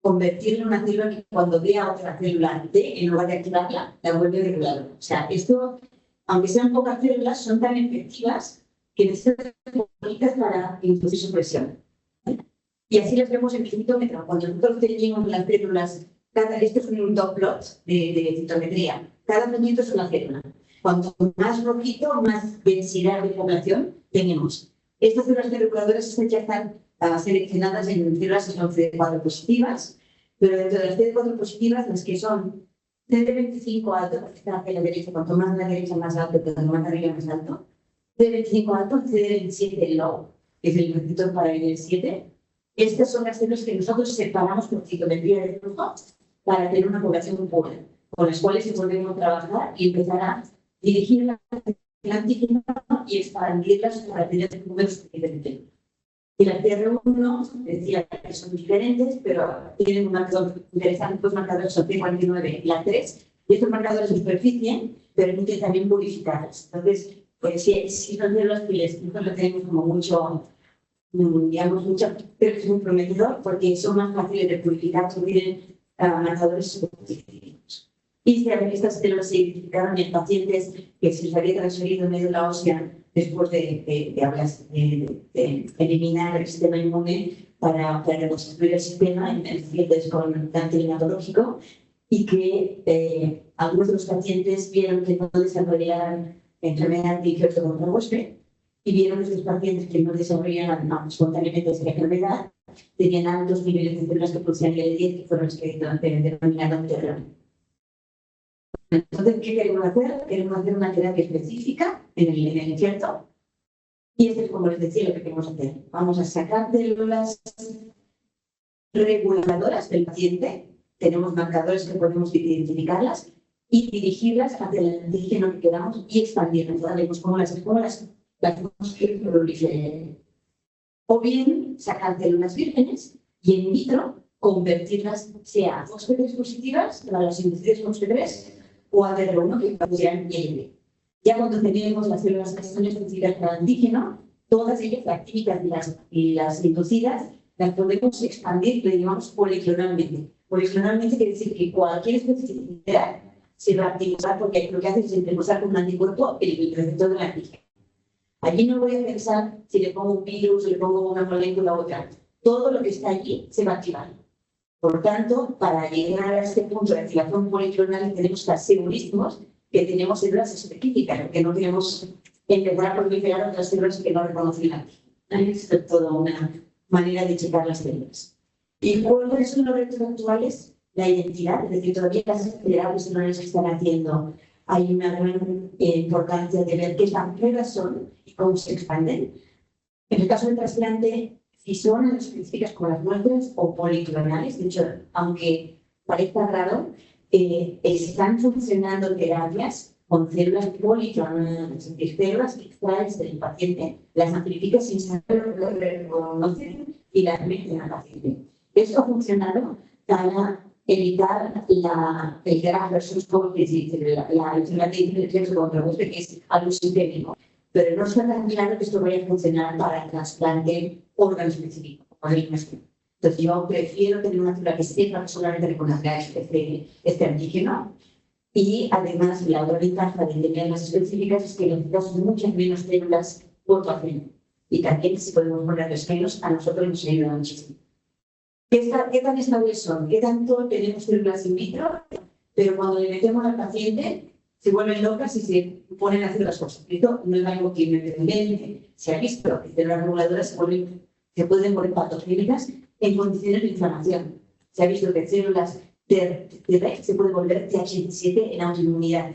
convertirla en una célula que cuando vea otra célula T, en lugar de activarla, la vuelve reguladora. O sea, esto, aunque sean pocas células, son tan efectivas que necesitan poquitas para introducir supresión. Y así las vemos en el citómetro. Cuando nosotros tenemos las células, esto es un dot plot de citometría, cada movimiento es una célula. Cuanto más rojito, más densidad de población tenemos. Estas células reguladoras ya están seleccionadas en células que son CD4 positivas, pero dentro de las CD4 positivas, las que son CD25 alto, porque están hacia la derecha, cuanto más a la derecha más alto, cuanto más arriba más alto, CD25 alto, CD27 low, que es el receptor para el 7. Estas son las células que nosotros separamos por citometría de flujo para tener una población pura, con las cuales podemos trabajar y empezar a dirigirlas al antígeno y expandirlas para tener números suficientes. Y las TR1, decía que son diferentes, pero tienen un marcador interesante, los marcadores son T49 y la 3, y estos marcadores de superficie permiten también purificarlas. Entonces, pues si son células que nosotros lo tenemos como mucho, digamos, pero es muy prometedor porque son más fáciles de purificar, tienen marcadores superficiales. Y estas células se identificaron en pacientes que se les había transferido médula ósea después de eliminar el sistema inmune para reconstruir el sistema en pacientes con cáncer hematológico y que algunos de los pacientes vieron que no desarrollaban enfermedad de infección contra huésped y vieron que estos pacientes que no desarrollaban espontáneamente esta enfermedad tenían altos niveles de células que producían IL-10 que fueron los que denominaron terror. Entonces, ¿qué queremos hacer? Queremos hacer una terapia específica en el infierto. Y esto es, como les decía, lo que queremos hacer. Vamos a sacar células reguladoras del paciente. Tenemos marcadores que podemos identificarlas y dirigirlas hacia el antígeno que queramos y expandirlas. Ahora vemos cómo las escuelas las proliferen. O bien sacar células vírgenes y in vitro convertirlas sea a fosfetes positivas, a las inducidas fosfetes, o a DR1 que producirán IL. Ya cuando tenemos las células que son específicas para el antígeno, todas ellas, las típicas y las inducidas, las podemos expandir, le llamamos policlonalmente. Policlonalmente quiere decir que cualquier especificidad se va a activar porque lo que hace es interposar con un anticuerpo el receptor del antígeno. Allí no voy a pensar si le pongo un virus, le pongo una molécula u otra. Todo lo que está allí se va a activar. Por tanto, para llegar a este punto de activación policlonal tenemos que estar segurísimos que tenemos células específicas, porque no queremos empezar a proliferar otras células que no reconocen la antígeno. Es toda una manera de checar las células. ¿Y cuáles son los retos actuales? La identidad, es decir, todavía las terapias no las están haciendo. Hay una gran importancia de ver qué pruebas son y cómo se expanden. En el caso del trasplante, si son específicas como las nuestras o policlonales, de hecho, aunque parezca raro, están funcionando terapias con células policlonales, es decir, células que extraes del paciente, las amplifican sin saber lo reconocen y las meten al paciente. Esto ha funcionado para evitar el graft versus host disease, la enfermedad de infección contra huésped, que es algo sistémico. Pero no está tan claro que esto vaya a funcionar para el trasplante órgano específico, como el nuestro. Entonces, yo prefiero tener una célula que sepa que solamente reconocerá este antígeno. Y además, la otra ventaja de tener las específicas es que necesitamos muchas menos células por paciente. Y también, si podemos ponerles menos, a nosotros nos ayuda muchísimo. ¿Qué tan estables son? ¿Qué tanto tenemos células in vitro? Pero cuando le metemos al paciente, se vuelven locas y se ponen a hacer las cosas. Esto no es algo que inmediatamente se ha visto. Que células reguladoras se pueden volver patogénicas en condiciones de inflamación. Se ha visto que células T-REX se pueden volver TH17 en autoinmunidad.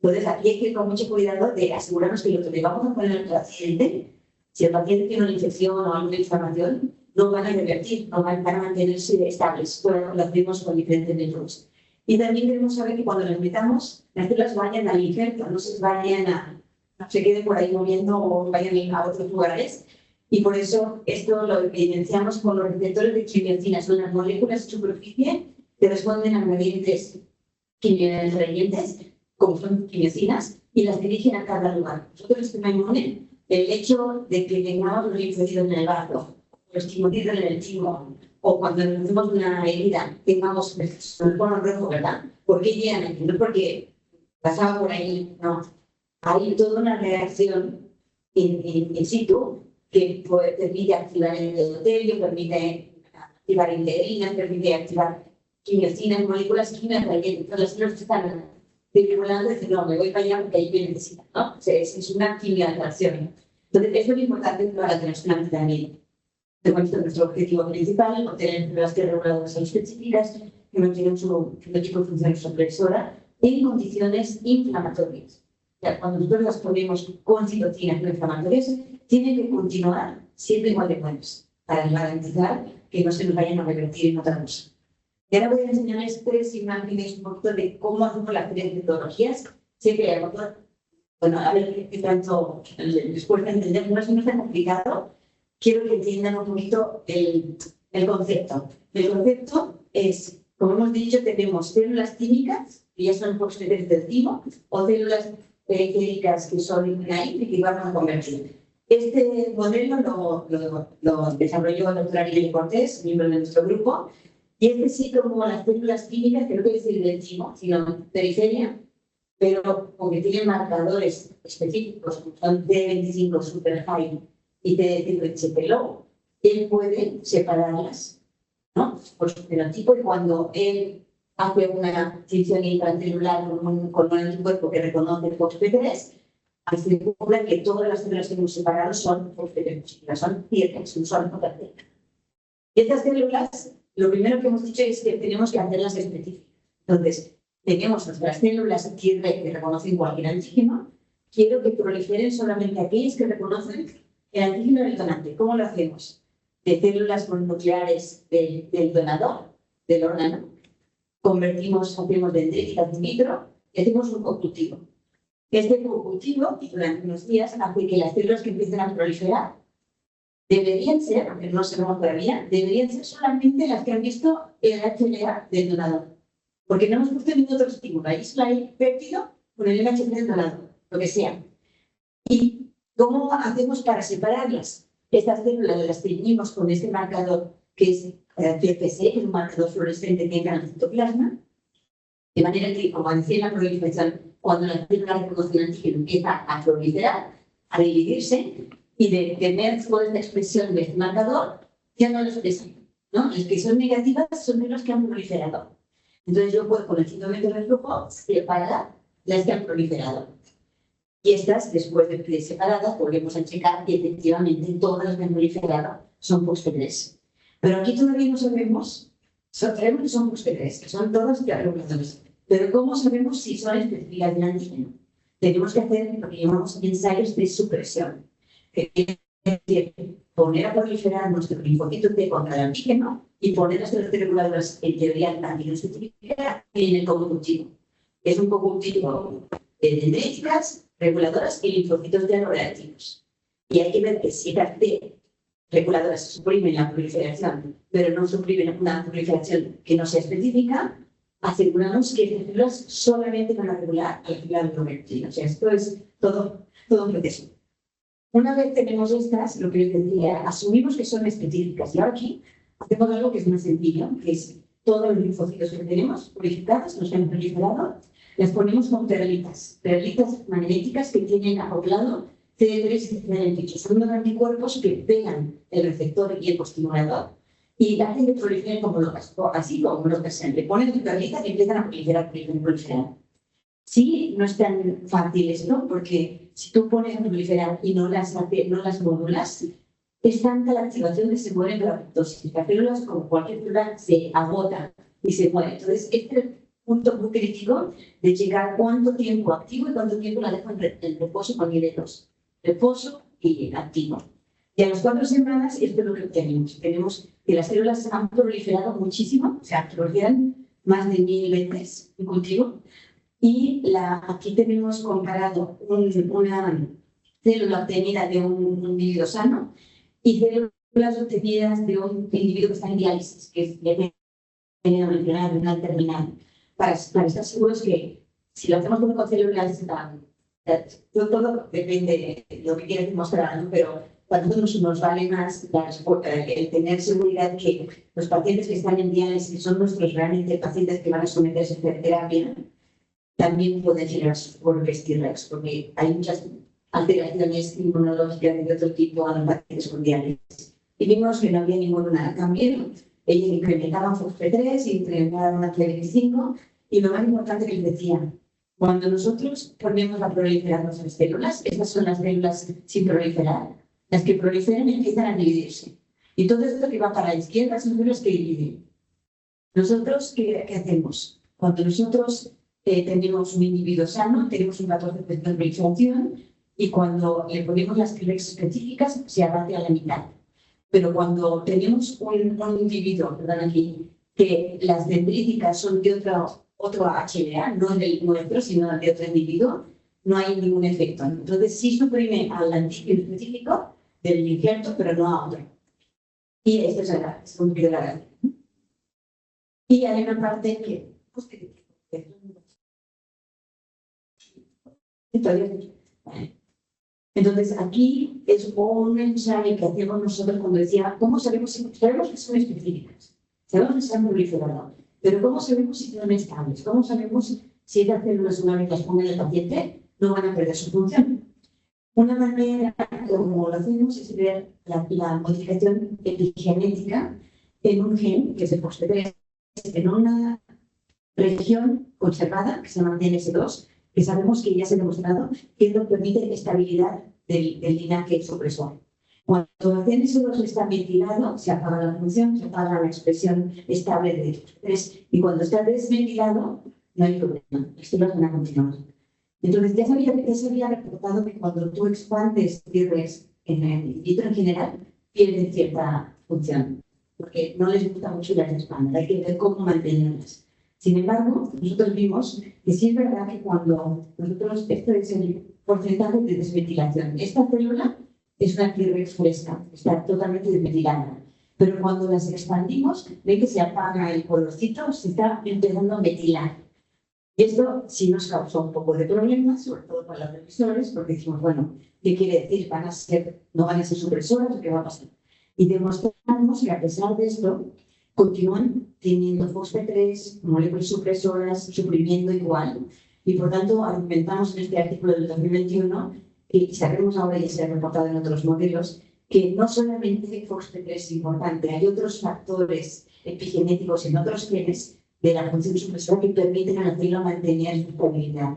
Entonces, aquí hay que ir con mucho cuidado de asegurarnos que lo que le vamos a poner al paciente, si el paciente tiene una infección o alguna inflamación, no van a revertir, no van a mantenerse estables. Bueno, lo hacemos con diferentes métodos. Y también debemos saber que cuando las metamos, las células vayan al injerto, no se queden por ahí moviendo o vayan a otros lugares. Y por eso esto lo evidenciamos con los receptores de quimiocinas, son las moléculas de superficie que responden a gradientes quimiotrayentes, como son quimiocinas, y las dirigen a cada lugar. Nosotros el sistema inmune, el hecho de que tengamos los linfocitos en el bazo, los quimocitos en el timo, o cuando nos hacemos una herida, tengamos el cono rojo, ¿verdad? ¿Por qué llegan aquí? No porque pasaba por ahí, no. Hay toda una reacción in situ que permite activar el endotelio, permite activar integrinas, permite activar quimiocinas, moléculas químicas, entonces las células están desregulando y dicen, no, me voy para allá porque ahí me necesitan, ¿no? Es una quimioatracción. Entonces, eso es lo importante para que nos planteen también. Entonces, nuestro objetivo principal, obtener células reguladoras específicas que mantienen su tipo de función supresora en condiciones inflamatorias. O sea, cuando nosotros las ponemos con citocinas no inflamatorias, tienen que continuar siendo igual de buenas para garantizar que no se nos vayan a revertir en otra cosa. Y ahora voy a enseñarles tres imágenes un poquito de cómo hacemos las tres metodologías. Siempre hay otro. Bueno, a ver qué tanto les cuesta entender, no es tan complicado. Quiero que entiendan un poquito el concepto. El concepto es, como hemos dicho, tenemos células químicas, que ya son fosfetes del timo, o células periféricas que son naive y que vamos a convertir. Este modelo lo desarrolló la doctora Irene Cortés, miembro de nuestro grupo, y es decir, como las células químicas, que no quiere decir del timo, sino periferia, pero porque tienen marcadores específicos, como son T25 super high y T17 low, él puede separarlas, ¿no? Por su fenotipo, y cuando él hace una distinción intracelular con un anticuerpo que reconoce el FOXP3, asegura que todas las células que hemos separado son FOXP3 son ciertas, no son potenciales. Y estas células, lo primero que hemos dicho es que tenemos que hacerlas específicas. Entonces, tenemos nuestras células que reconocen cualquier antígeno. Quiero que proliferen solamente aquellas que reconocen el antígeno del donante. ¿Cómo lo hacemos? De células mononucleares del donador, del órgano, hacemos dendríticas in vitro y hacemos un co-cultivo. Este co-cultivo, durante unos días, hace que las células que empiecen a proliferar deberían ser, aunque no sabemos todavía, deberían ser solamente las que han visto el HLA del donador. Porque no hemos puesto ningún otro estímulo. Ahí solo hay péptido con el MHC del donador, lo que sea. ¿Y cómo hacemos para separarlas? Estas células las teñimos con este marcador que es CFC, que es un marcador fluorescente que entra en el citoplasma, de manera que, como decía en la proliferación, cuando la célula reconoce el antígeno empieza a proliferar, a dividirse, y de tener toda esta expresión de este marcador, ya no lo expresan, ¿no? Las que son negativas son las que han proliferado. Entonces yo puedo, con el síndrome de reflujo, separar las que han proliferado. Y estas, después de separadas, volvemos a checar que efectivamente todas las que han proliferado son FOXP3. Pero aquí todavía no sabemos que son FOXP3, que son todas reguladores. Pero ¿cómo sabemos si son específicas del antígeno? Tenemos que hacer lo que llamamos ensayos de supresión. Que quiere decir poner a proliferar nuestro linfocito T contra el antígeno y poner las células reguladoras en teoría antígeno específica en el co-cultivo. Es un co-cultivo de dendríticas, reguladoras y linfocitos T reactivos. Y hay que ver que si estas T reguladoras suprimen la proliferación, pero no suprimen una proliferación que no sea específica, aseguramos que estas células solamente van a regular a la célula reactiva. O sea, esto es todo un proceso. Una vez tenemos estas, lo que les decía, asumimos que son específicas. Y ahora aquí hacemos algo que es más sencillo, que es todos los linfocitos que tenemos purificados, los que han proliferado, las ponemos con perlitas magnéticas que tienen acoplado CD3 y CD28. Son unos anticuerpos que pegan el receptor y el costimulador y hacen que proliferen como locas, así como locas. Le ponen tu perlita y empiezan a proliferar. Sí, no es tan fácil esto, porque si tú pones a proliferar y no las módulas, es tanta la activación que se mueren de la apoptosis. Las células, como cualquier célula, se agotan y se mueren. Entonces, este es el punto muy crítico de checar cuánto tiempo activo y cuánto tiempo la dejo en reposo con nivel 2. Reposo y activo. Y a las 4 semanas, esto es lo que obtenemos. Tenemos que las células han proliferado muchísimo, o sea, proliferan más de 1000 veces en cultivo. Y aquí tenemos comparado una célula obtenida de un individuo sano y células obtenidas de un individuo que está en diálisis, que es de renal terminal, para estar seguros que si lo hacemos con células, todo depende de lo que quieras demostrar, ¿no? Pero para nosotros nos vale más el tener seguridad que los pacientes que están en diálisis, que son nuestros realmente pacientes que van a someterse a terapia, también pueden generar golpes T-rex, porque hay muchas alteraciones inmunológicas de otro tipo a los pacientes con diálisis. Y vimos que no había ningún cambio. Ellos incrementaban FOXP3, incrementaban CL25, y lo más importante que les decía, cuando nosotros ponemos a proliferar nuestras células, estas son las células sin proliferar, las que proliferan empiezan a dividirse. Y todo esto que va para la izquierda son células que dividen. Nosotros, ¿qué hacemos? Cuando nosotros tenemos un individuo sano, tenemos un 14% de proliferación y cuando le ponemos las T-rex específicas se abate a la mitad. Pero cuando tenemos un individuo, perdón, aquí, que las dendríticas son de otro HLA, no del nuestro, sino de otro individuo, no hay ningún efecto. Entonces sí suprime al antígeno específico del injerto, pero no a otro. Y esto es un poquito la gráfica. Y hay una parte que entonces, aquí es un ensayo que hacemos nosotros cuando decía, ¿cómo sabemos que son específicas? Sabemos que están proliferando, pero ¿cómo sabemos si son estables? ¿Cómo sabemos si estas células, una vez las pongan en el paciente, no van a perder su función? Una manera como lo hacemos es ver la modificación epigenética en un gen, que es el FOXP3, en una región conservada, que se llama DNS2, que sabemos que ya se ha demostrado que es lo que permite estabilidad del linaje supresor. Cuando el DNS2 está ventilado, se apaga la función, se apaga la expresión estable de FOXP3, y cuando está desventilado, no hay problema, las células van a continuar. Entonces, ya se había reportado que cuando tú expandes T-Rex en el in vitro en general, pierden cierta función, porque no les gusta mucho las expandan, hay que ver cómo mantenerlas. Sin embargo, nosotros vimos que sí es verdad que cuando nosotros, esto es el porcentaje de desventilación. Esta célula es una T-Rex fresca, está totalmente desventilada. Pero cuando las expandimos, ven que se apaga el colorcito, se está empezando a metilar. Y esto sí nos causó un poco de problemas, sobre todo para los revisores, porque dijimos, bueno, ¿qué quiere decir? ¿No van a ser supresoras o qué va a pasar? Y demostramos que a pesar de esto, continúan teniendo FOXP3, moléculas supresoras, suprimiendo igual. Y por tanto, argumentamos en este artículo del 2021, y sabemos ahora, y se ha reportado en otros modelos, que no solamente FOXP3 es importante, hay otros factores epigenéticos en otros genes de la función supresora que permiten a la célula mantener su estabilidad.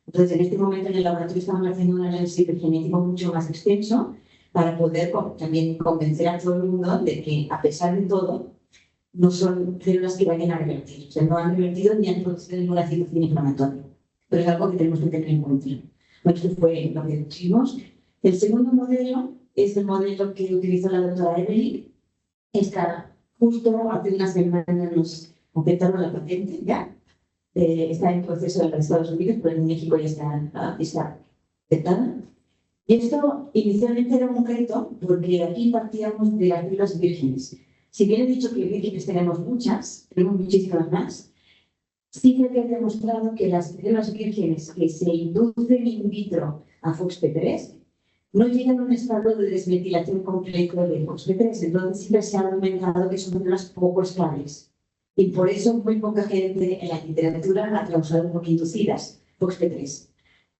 Entonces, en este momento en el laboratorio estamos haciendo un análisis genético mucho más extenso para poder también convencer a todo el mundo de que, a pesar de todo, no son células que vayan a revertir. O sea, no han revertido ni han producido ninguna citoquina inflamatoria. Pero es algo que tenemos que tener en cuenta. Bueno, esto fue lo que hicimos. El segundo modelo es el modelo que utilizó la doctora Evelyn. Justo hace una semana nos aceptaron la patente ya. Está en proceso en los Estados Unidos, pero en México ya está aceptada. Y esto inicialmente era un reto porque aquí partíamos de las células vírgenes. Si bien he dicho que vírgenes tenemos muchas, tenemos muchísimas más, sí que había demostrado que las células vírgenes que se inducen in vitro a FOXP3 no llegan a un estado de desmetilación completo de FOXP3, entonces siempre se ha argumentado que son células poco estables. Y por eso muy poca gente en la literatura ha trabajado con inducidas FOXP3.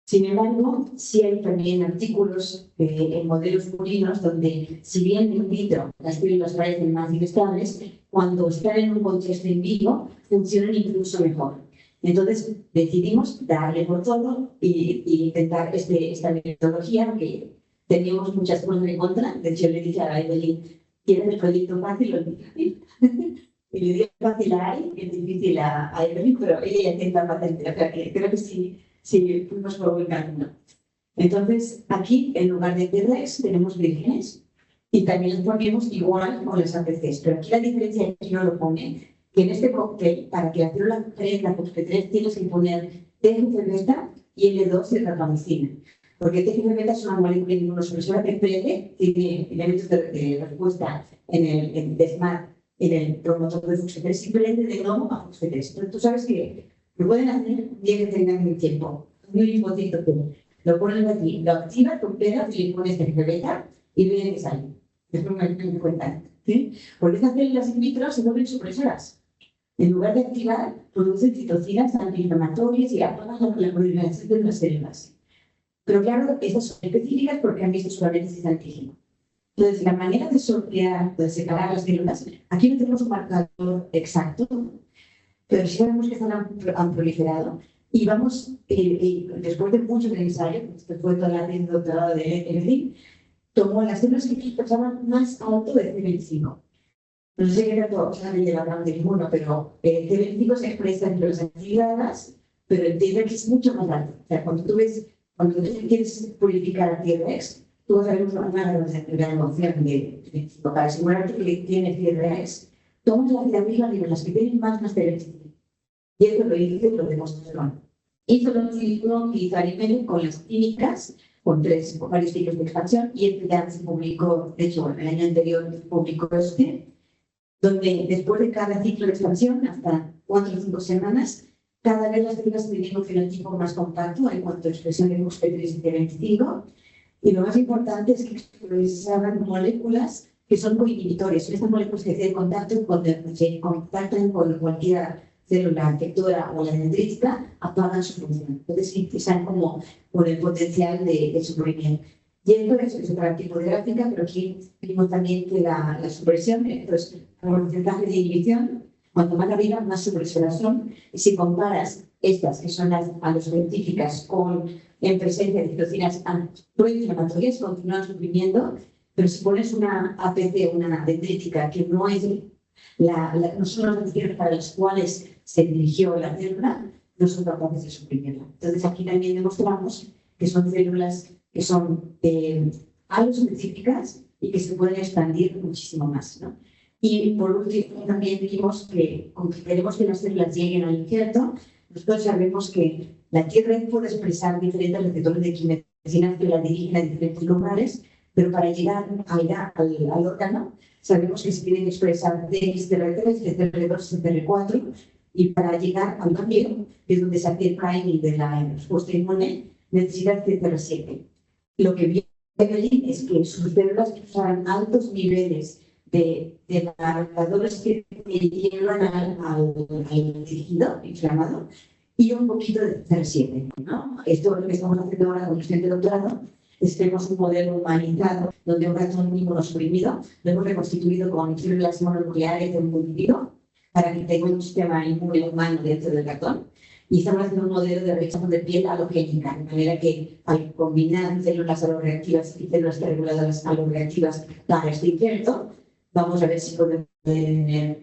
Sin embargo, sí hay también artículos en modelos purinos donde, si bien in vitro las células parecen más inestables, cuando están en un contexto in vivo funcionan incluso mejor. Entonces decidimos darle por todo y intentar esta metodología, que teníamos muchas cosas en contra. De hecho, le dije a Evelyn, ¿quieres el proyecto fácil o difícil? Y le di fácil a él, es difícil a Evelyn, pero ella ya tiene la patente, o sea que creo que sí fuimos por buen camino. Entonces, aquí, en lugar de T-Rex, tenemos vírgenes y también los ponemos igual con las APCs. Pero aquí la diferencia es que no lo pone, que en este cóctel, para que la célula crezca FOXP3, tienes que poner TGF-beta y L2 de rapamicina. Porque TGF-beta es una molécula inmunosupresora que prende, tiene elementos de respuesta en el DESMAT, en el promotor de FOXP3, y prende de nuevo a FOXP3. Entonces, tú sabes que lo pueden hacer un día que tengan el tiempo. Muy poquito, pero lo ponen aquí, lo activas, lo pegas y le pones beta y ven que sale. Es lo que me doy cuenta. ¿Sí? Porque estas células in vitro se vuelven supresoras. En lugar de activar, producen citocinas antiinflamatorias y apagan la proliferación de las células. Pero claro, estas son específicas porque han visto solamente ese antígeno. Entonces, la manera de sortear, de separar las células, aquí no tenemos un marcador exacto, pero sí sabemos que han proliferado. Y vamos, después de muchos ensayos, que fue toda la tesis de doctorado de Evelyn, tomó las células que expresaban más alto de C25. No sé qué tanto saben de la rama del inmuno, pero C25 se expresa entre las activadas, pero el T-Rex es mucho más alto. O sea, cuando tú quieres purificar a T-Rex, tú vas a ver una emoción de C25. Para asegurarte que tienes T-Rex, tomas las de arriba de las que tienen más T-Rex. Y esto lo hizo y lo demostró. Hizo lo mismo que hizo Arimel con las químicas, con varios ciclos de expansión, y este ya se publicó, de hecho, el año anterior publicó donde después de cada ciclo de expansión, hasta 4 o 5 semanas, cada vez las células tenían un fenotipo más compacto en cuanto a expresión de FOXP3 y T25, y lo más importante es que expresaban moléculas que son coinhibitores. Son estas moléculas que se contactan con cualquier célula infectora o la dendrítica, apagan su función. Entonces, sí, están como con el potencial de suprimir. Y esto es otra tipo de gráfica, pero aquí vimos también que la supresión, entonces, el porcentaje de inhibición, cuanto más arriba, más supresoras son. Y si comparas estas, que son las aloscientíficas, con en presencia de citocinas proinflamatorias, continúan suprimiendo, pero si pones una APC, una dendrítica, que no es no son las condiciones para las cuales se dirigió la célula, no son capaces de suprimirla. Entonces, aquí también demostramos que son células que son aloespecíficas y que se pueden expandir muchísimo más, ¿no? Y por último, también vimos que, aunque queremos que las células lleguen al injerto, nosotros sabemos que la Treg puede expresar diferentes receptores de quimiotinas que la dirigen a diferentes lugares, pero para llegar al órgano, sabemos que se tienen que expresar DXCR3, CCR2, CCR4, y para llegar al vampiro, que es donde se hace el priming de la respuesta inmune, necesita CCR7. Lo que vio Evelyn es que sus células usan altos niveles de marcadores que llevan al tejido inflamado y un poquito de CCR7, ¿no? Esto es lo que estamos haciendo ahora con el estudiante de doctorado. Tenemos un modelo humanizado donde un ratón inmunosuprimido lo hemos reconstituido con células mononucleares de un individuo para que tenga un sistema inmune humano dentro del ratón. Y estamos haciendo un modelo de rechazo de piel halogénica, de manera que al combinar células aloreactivas y células reguladoras aloreactivas para este injerto, vamos a ver si podemos tener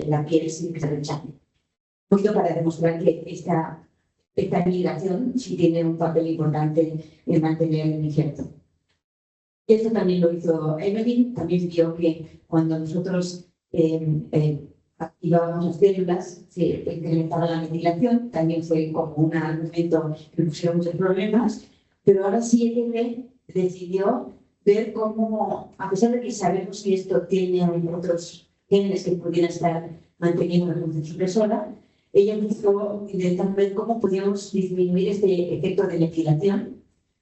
la piel sin que se rechace. Justo para demostrar que esta migración sí tiene un papel importante en mantener el injerto. Esto también lo hizo Evelyn, también vio que cuando nosotros activábamos las células, se incrementaba la metilación, también fue como un argumento que pusieron muchos problemas, pero ahora sí ELB decidió ver cómo, a pesar de que sabemos que esto tiene otros genes que pudieran estar manteniendo la función supresora, ella empezó intentando ver cómo podíamos disminuir este efecto de metilación.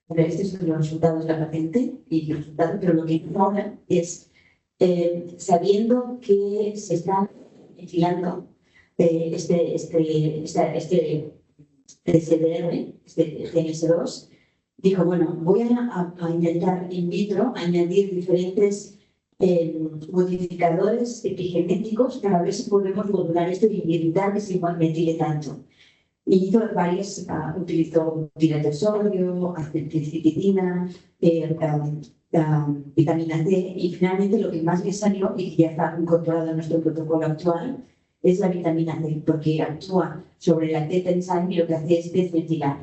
Pero estos son los resultados de la patente y los resultados, pero lo que hizo ahora es, sabiendo que se está metilando este CDR, este CNS2, dijo, bueno, voy a intentar in vitro añadir diferentes modificadores epigenéticos para ver si podemos modular esto y evitar que se metile tanto. Y hizo varias, utilizó tiras de sodio, acetilcitina, vitamina C, y finalmente lo que más le salió, y que ya está incorporado en nuestro protocolo actual, es la vitamina C, porque actúa sobre la teta enzyme y lo que hace es desmetilar,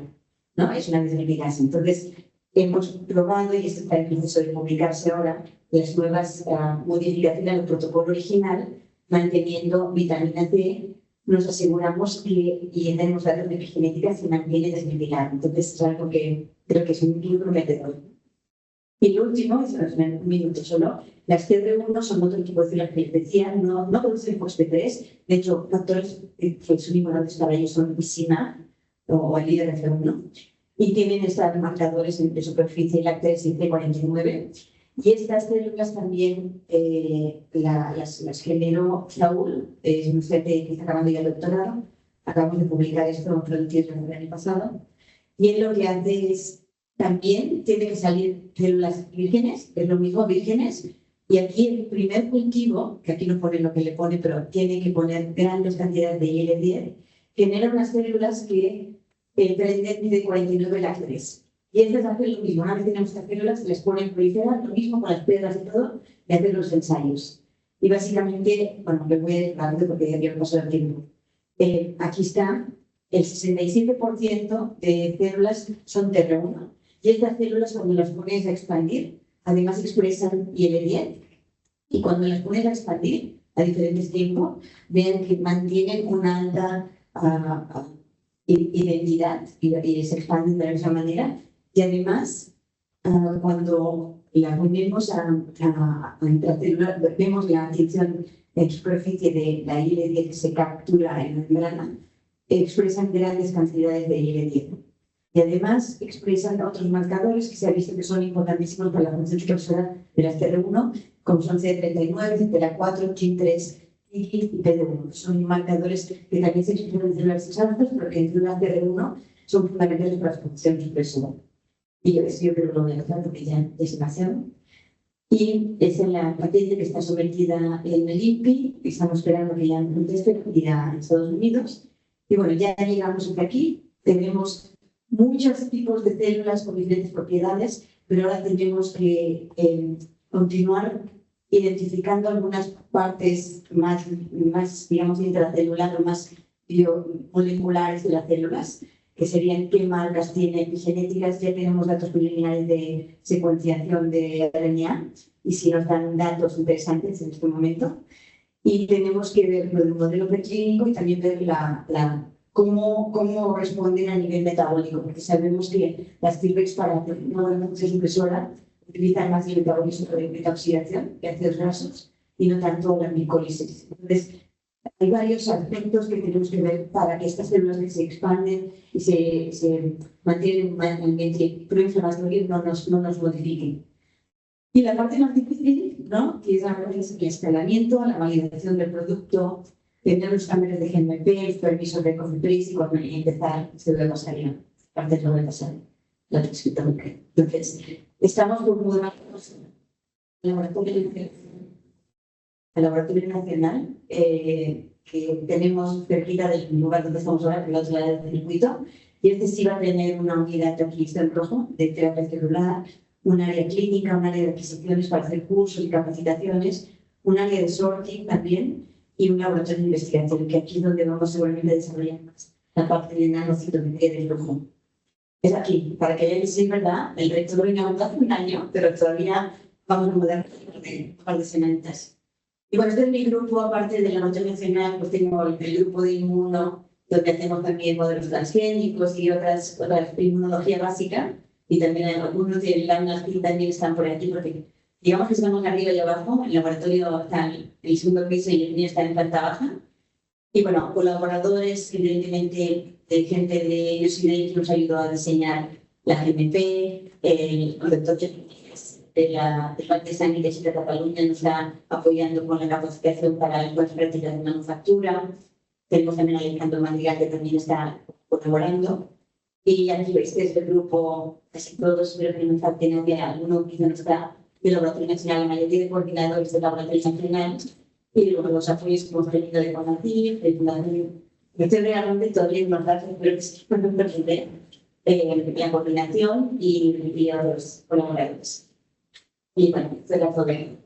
¿no? Es una desmetilasa. Entonces, hemos probado, y esto está en proceso de publicarse ahora, las nuevas modificaciones del protocolo original, manteniendo vitamina C. Nos aseguramos que, y tenemos datos de epigenética, se mantiene desmetilado. Entonces, es algo que creo que es muy prometedor. Y lo último, es un minuto solo, las CR1 son otro tipo de células que les decía, no producen FOXP3, de hecho, factores que son importantes para ellos son PSIMA o el IRF1, y tienen estos marcadores de superficie láctea y C49. Y estas células también las generó Saúl, es un CT que está acabando ya el doctorado, acabamos de publicar esto en Frontiers el año pasado, y él lo que hace es, también tiene que salir células vírgenes, es lo mismo vírgenes, y aquí el primer cultivo, que aquí no pone lo que le pone, pero tiene que poner grandes cantidades de IL-10, genera unas células que prenden de 49 lácteos. Y estas hacen lo mismo. Una vez tenemos estas células, les ponen proliferar, lo mismo con las piedras y todo, y hacen los ensayos. Y básicamente, bueno, me voy a ir rápido porque ya quiero pasar el tiempo. Aquí está, el 67% de células son TR1. Y estas células, cuando las pones a expandir, además expresan IL-10. Y cuando las pones a expandir a diferentes tiempos, vean que mantienen una alta identidad y se expanden de la misma manera. Y además, cuando la ponemos a intracelular, vemos la atención en superficie de la IL-10 que se captura en la membrana, expresan grandes cantidades de IL-10. Y además expresan otros marcadores que se ha visto que son importantísimos para la función supresora de las TR1, como son CD39, CTLA4, TIM3 y PD1. Son marcadores que también se expresan en células exhaustas, pero que en células TR1 son fundamentales para la función supresora. y yo creo que lo voy a dejar porque ya es demasiado. Y es en la patente que está sometida en el INPI, estamos esperando que ya nos conteste, irá a Estados Unidos. Y bueno, ya llegamos hasta aquí, tenemos muchos tipos de células con diferentes propiedades, pero ahora tenemos que continuar identificando algunas partes más digamos, intracelular o más biomoleculares de las células, que serían qué marcas tiene epigenéticas. Ya tenemos datos preliminares de secuenciación de RNA y si nos dan datos interesantes en este momento. Y tenemos que ver lo del modelo preclínico y también ver cómo responden a nivel metabólico, porque sabemos que las Tilbex para una función supresora utilizan más el metabolismo de beta-oxidación que ácidos grasos y no tanto la glicólisis. Entonces, hay varios aspectos que tenemos que ver para que estas células que se expanden y se mantienen en un ambiente proinflamatorio no nos modifiquen. Y la parte más difícil, ¿no?, que es el escalamiento, la validación del producto, tener los cámaras de GMP, los permisos de COFEPRIS y cuando empezar se debe pasar la parte de la pasar la transcriptómica. Entonces, estamos formulando el laboratorio nacional que tenemos cerquita del lugar donde estamos ahora, que es la otra lado del circuito, y este sí va a tener una unidad de aquí en rojo de terapia celular, un área clínica, un área de adquisiciones para hacer cursos y capacitaciones, un área de sorting también y un laboratorio de investigación, que aquí es donde vamos seguramente a desarrollar más la parte de nanocitometría del rojo. Es aquí, para que veáis, sí, ¿verdad? El rector lo inauguró hace un año, pero todavía vamos a mudar un par de semanitas. Y bueno, este es mi grupo, aparte del laboratorio nacional, pues tengo el grupo de inmuno, donde hacemos también modelos transgénicos y otras inmunología básica, y también algunos de la UNASPI también están por aquí, porque digamos que estamos arriba y abajo, el laboratorio está en el segundo piso y el mío está en planta baja. Y bueno, colaboradores, evidentemente, de gente de UCD que nos ayudó a diseñar la GMP, el doctor del Parque Sangre de Cataluña nos está apoyando con la capacitación para las buenas prácticas de manufactura. Tenemos también a Alejandro Madrigal, que también está colaborando. Y aquí veis que es el grupo, casi todos, pero que no me falte nadie, alguno que no está del Laboratorio Nacional, la mayoría de coordinadores del Laboratorio Nacional, y luego los apoyos que hemos tenido de Conacyt, de Fundación. Yo estoy realmente todavía en los datos, pero que sí pueden percibir la coordinación y a los colaboradores. Y bueno, será todo bien.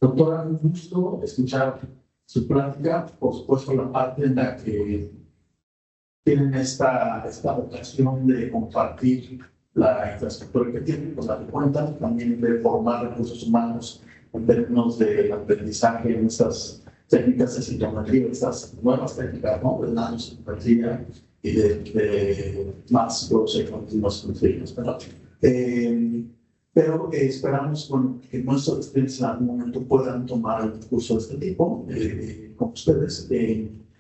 Doctora, un gusto escuchar su plática, por supuesto la parte en la que tienen esta vocación de compartir la infraestructura que tienen, pues la que cuentan, también de formar recursos humanos en términos del aprendizaje en estas técnicas de citometría, estas nuevas técnicas, ¿no?, de nanocitometría y de más continuos nutrientes, ¿verdad? Pero esperamos, bueno, que nuestros estudiantes en algún momento puedan tomar un curso de este tipo con ustedes.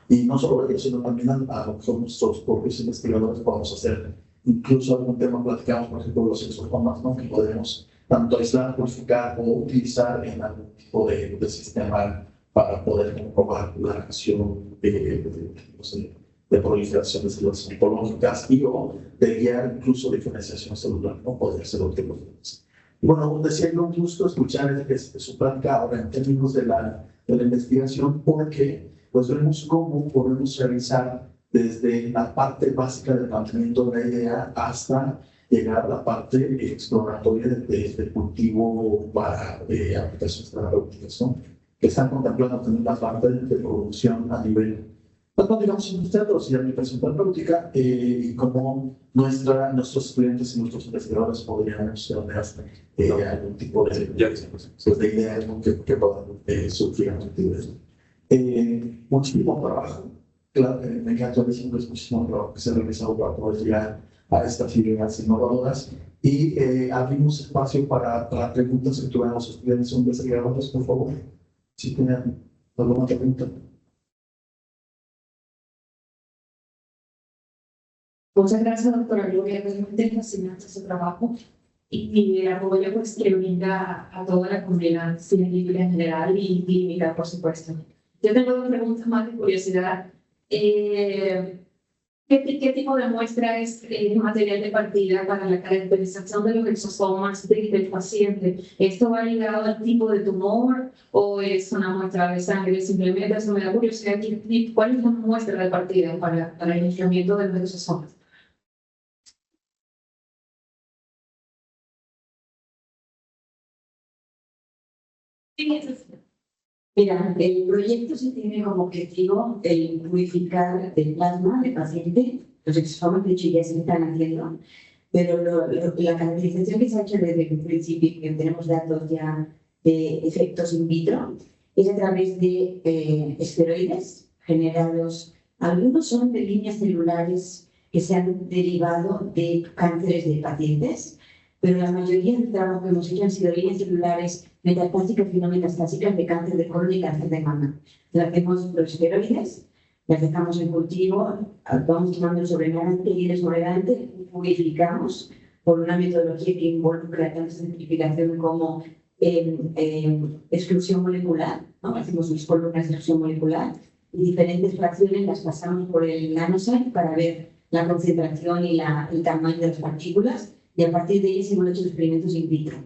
Y no solo ellos, sino también a nuestros propios investigadores podemos hacer incluso algún tema, platicamos, por ejemplo, los exosomas, ¿no?, que podemos tanto aislar, purificar o utilizar en algún tipo de sistema para poder comprobar la acción de proliferación de células oncológicas y o de guiar incluso diferenciación celular, ¿no?, poder ser útil. Bueno, decía que un gusto escuchar su plática ahora en términos de la investigación, porque pues vemos cómo podemos realizar desde la parte básica del planteamiento de la idea hasta llegar a la parte exploratoria de cultivo para aplicaciones terapéuticas, ¿no?, que están contemplando también la parte de producción a nivel, no digamos industrial, pero sí aplicación terapéutica, y cómo nuestros estudiantes y nuestros investigadores podrían tener algún tipo de ideas que puedan surgir a partir de eso. Muchísimo trabajo, claro, me encanta diciendo es muchísimo trabajo que se ha realizado para poder llegar a estas ideas innovadoras, y abrimos espacio para preguntas que tuvieran los estudiantes o investigadores, por favor, si tienen alguna pregunta. Muchas gracias, doctora Gloria. Realmente fascinante su trabajo. y el apoyo pues que brinda a toda la comunidad científica en general y clínica, por supuesto. Yo tengo dos preguntas más de curiosidad. ¿Qué tipo de muestra es material de partida para la caracterización de los exosomas del paciente? ¿Esto va ligado al tipo de tumor o es una muestra de sangre? Simplemente eso me da curiosidad. ¿Cuál es la muestra de partida para el aislamiento de los exosomas? Mira, el proyecto se tiene como objetivo el purificar el plasma del paciente. Los exosomas de hecho ya se están haciendo, pero la caracterización que se ha hecho desde el principio, que tenemos datos ya de efectos in vitro, es a través de esteroides generados. Algunos son de líneas celulares que se han derivado de cánceres de pacientes, pero la mayoría del trabajo que hemos hecho han sido líneas celulares metastásicas y no metastásicas de cáncer de colon y cáncer de mama. Hacemos los esteroides, las dejamos en cultivo, vamos tomando el sobrenaante y el sobrenaante, purificamos por una metodología que involucra tanto centrificación como exclusión molecular, ¿no? Hacemos unas columnas de exclusión molecular y diferentes fracciones las pasamos por el nanosite para ver la concentración y el tamaño de las partículas y a partir de ellas hemos hecho experimentos in vitro.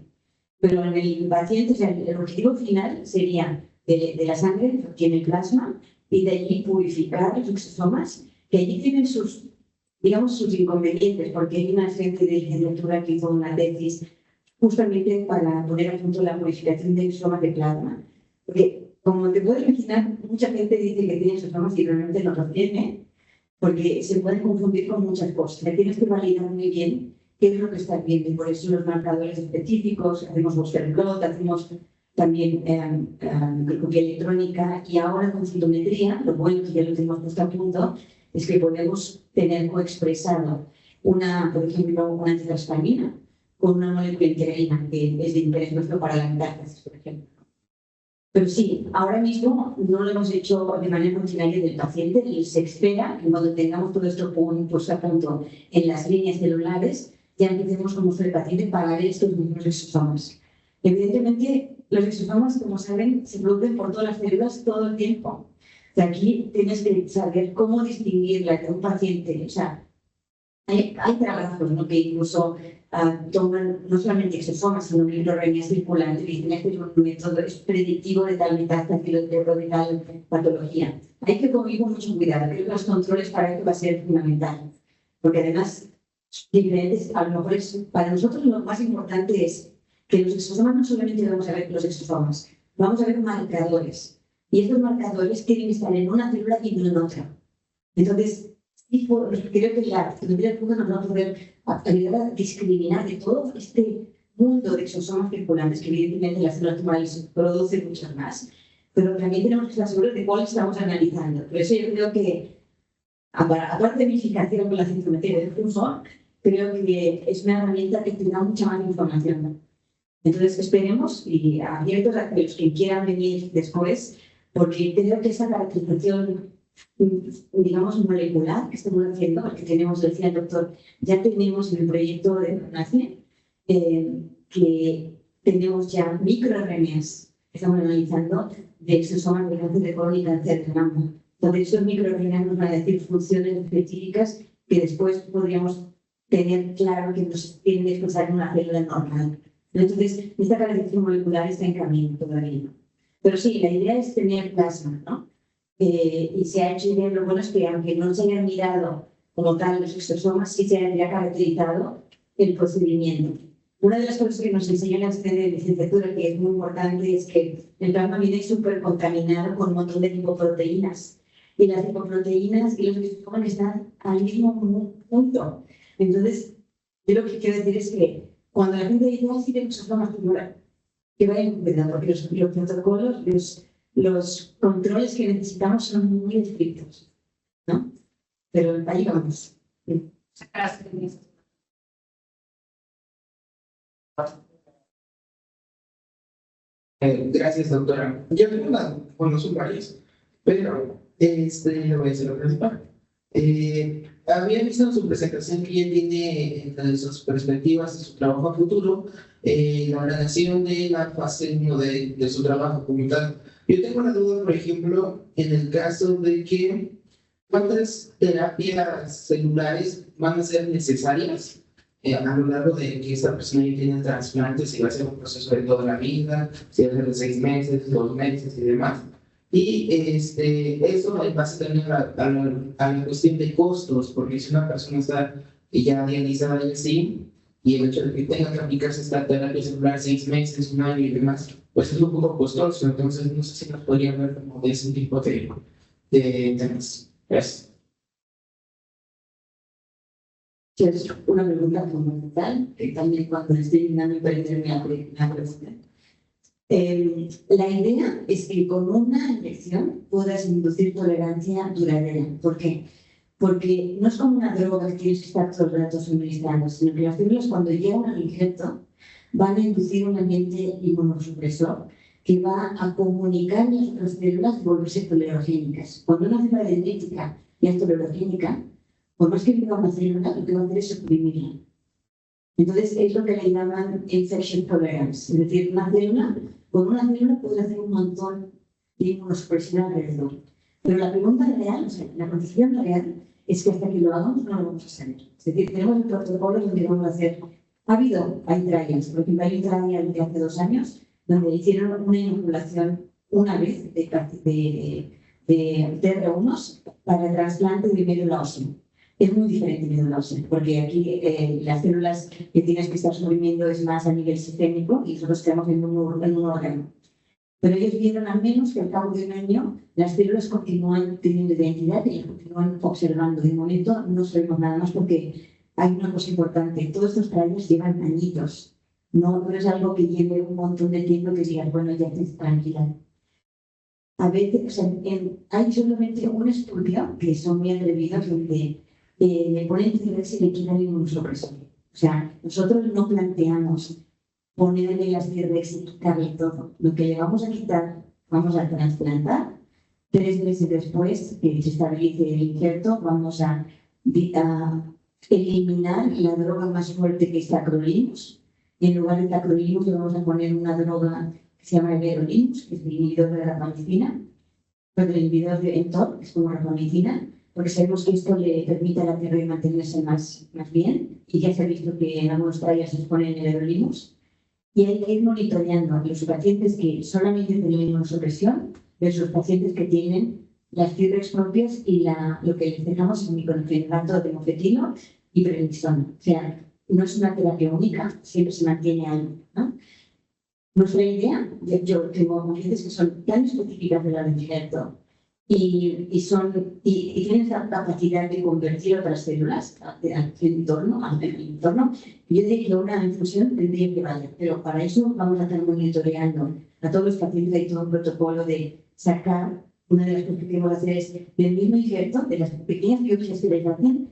Pero en el paciente, o sea, el objetivo final sería de la sangre, que tiene plasma, y de allí purificar los exosomas, que allí tienen sus, digamos, sus inconvenientes, porque hay una gente de licenciatura que hizo una tesis justamente para poner a punto la purificación de exosomas de plasma. Porque, como te puedes imaginar, mucha gente dice que tiene exosomas y realmente no los tiene, porque se pueden confundir con muchas cosas. Tienes que validar muy bien qué es lo que estás viendo. Y por eso los marcadores específicos, hacemos booster plot, hacemos también microscopía electrónica y ahora con citometría, lo bueno que ya lo tenemos puesto a punto, es que podemos tener coexpresado por ejemplo, una antitransferina con una molécula integrina que es de interés nuestro para la metástasis, por ejemplo. Pero sí, ahora mismo no lo hemos hecho de manera rutinaria del paciente y se espera que cuando tengamos todo esto puesto a punto en las líneas celulares, ya empecemos con nuestro paciente para ver estos mismos exosomas. Evidentemente, los exosomas, como saben, se producen por todas las células todo el tiempo. O sea, aquí tienes que saber cómo distinguirla de un paciente. O sea, hay trabajos, ¿no?, que incluso toman no solamente exosomas, sino microRNA circulantes y dicen que un método es predictivo de tal metástasis o de tal patología. Hay que comer con mucho cuidado. Creo que los controles para esto va a ser fundamental. Porque además, diferentes, a lo mejor para nosotros lo más importante es que los exosomas no solamente vamos a ver los exosomas, vamos a ver marcadores. Y estos marcadores tienen que estar en una célula y no en otra. Entonces, creo que la citometría nos va a poder ayudar a discriminar de todo este mundo de exosomas circulantes, que evidentemente las células tumorales producen muchas más, pero también tenemos que estar seguros de cuáles estamos analizando. Por eso yo creo que, aparte de mi fijación con la citometría de flujo, creo que es una herramienta que tendrá mucha más información. Entonces, esperemos y abiertos a los que quieran venir después, porque creo que esa caracterización, digamos, molecular que estamos haciendo, porque tenemos, decía el doctor, ya tenemos en el proyecto de NACE, que tenemos ya microRNAs que estamos analizando de exosomas de cáncer de colon y cáncer de mama. Entonces, esos microRNAs nos van a decir funciones específicas que después podríamos tener claro que nos tienen que expresar en una célula normal. Entonces, esta caracterización molecular está en camino todavía. Pero sí, la idea es tener plasma, ¿no? Y se ha hecho bien. Lo bueno es que, aunque no se hayan mirado como tal los exosomas, sí se haya caracterizado el procedimiento. Una de las cosas que nos enseñan las de licenciatura, que es muy importante, es que el plasma viene súper contaminado con un montón de lipoproteínas. Y las lipoproteínas y los exosomas están al mismo punto. Entonces, yo lo que quiero decir es que cuando la gente dice, sí, tengo exosomas, que vayan con cuidado, porque los protocolos, los controles que necesitamos son muy estrictos, ¿no? Pero ahí vamos. Gracias. Gracias, doctora. Yo tengo bueno, son varias, pero le voy a hacer la principal. había visto en su presentación que ella tiene entre sus perspectivas de su trabajo a futuro la relación de la fase 1 de su trabajo como tal. Yo tengo una duda, por ejemplo, en el caso de que ¿cuántas terapias celulares van a ser necesarias a lo largo de que esta persona ya tiene trasplantes? Si va a ser un proceso de toda la vida, si va a ser de 6 meses, 2 meses y demás. Y eso en base también a la cuestión de costos, porque si una persona está ya dializada en sí, y el hecho de que tenga que aplicarse esta terapia celular 6 meses, 1 año y demás, pues es un poco costoso. Entonces, no sé si nos podría hablar como de ese tipo de temas. Gracias. Sí, es una pregunta fundamental, que también cuando estoy intentando aprenderme a preguntar. La idea es que con una inyección puedas inducir tolerancia duradera. ¿Por qué? Porque no es como una droga que tienes que estar todo el rato suministrando, sino que las células cuando llegan al injerto van a inducir un ambiente inmunosupresor que va a comunicar a las otras células y volverse tolerogénicas. Cuando una célula dendrítica ya es tolerogénica, por más que viva una célula, lo que va a hacer es suprimirla. Entonces, es lo que le llaman infection tolerance. Es decir, con una célula puede hacer un montón de inmunosupresión alrededor. Pero la pregunta real, o sea, la condición real, es que hasta que lo hagamos no lo vamos a saber. Es decir, tenemos el protocolo donde vamos a hacer. Hay trials, por ejemplo, hay un trial de hace 2 años donde hicieron una inoculación una vez de TR1 para trasplante de médula ósea. Es muy diferente médula ósea, porque aquí las células que tienes que estar suprimiendo es más a nivel sistémico y nosotros estamos en un órgano. Pero ellos vieron al menos que al cabo de 1 año las células continúan teniendo identidad y las continúan observando. De momento no sabemos nada más porque hay una cosa importante. Todos estos trials llevan añitos. No es algo que lleve un montón de tiempo que digas, bueno, ya estés tranquila. A veces, o sea, hay solamente un estudio que son muy atrevidos donde le ponen T-Rex y le quitan el inmunosupresor. O sea, nosotros no planteamos ponerle las T-Rex y quitarle todo. Lo que le vamos a quitar, vamos a trasplantar. 3 meses después que se estabilice el injerto, vamos a eliminar la droga más fuerte que es tacrolimus. Y en lugar de tacrolimus le vamos a poner una droga que se llama everolimus, que es el inhibidor de la rapamicina, pero el inhibidor de mTOR, que es como rapamicina, porque sabemos que esto le permite a la T-Rex mantenerse más bien, y ya se ha visto que en algunos trials se ponen el everolimus. Y hay que ir monitoreando a los pacientes que solamente tienen inmunosupresión versus pacientes que tienen las T-Rex propias y lo que les dejamos en microfenidato de mofetilo y prednisona. O sea, no es una terapia única, siempre se mantiene algo, ¿no? Nuestra idea, yo tengo pacientes que son tan específicas de la del injerto y tienen esa capacidad de convertir otras células al entorno. Yo diría que una infusión tendría que vaya, pero para eso vamos a estar monitoreando a todos los pacientes. Hay todo un protocolo de sacar. Una de las cosas que queremos hacer es del mismo injerto, de las pequeñas biopsias que les hacen,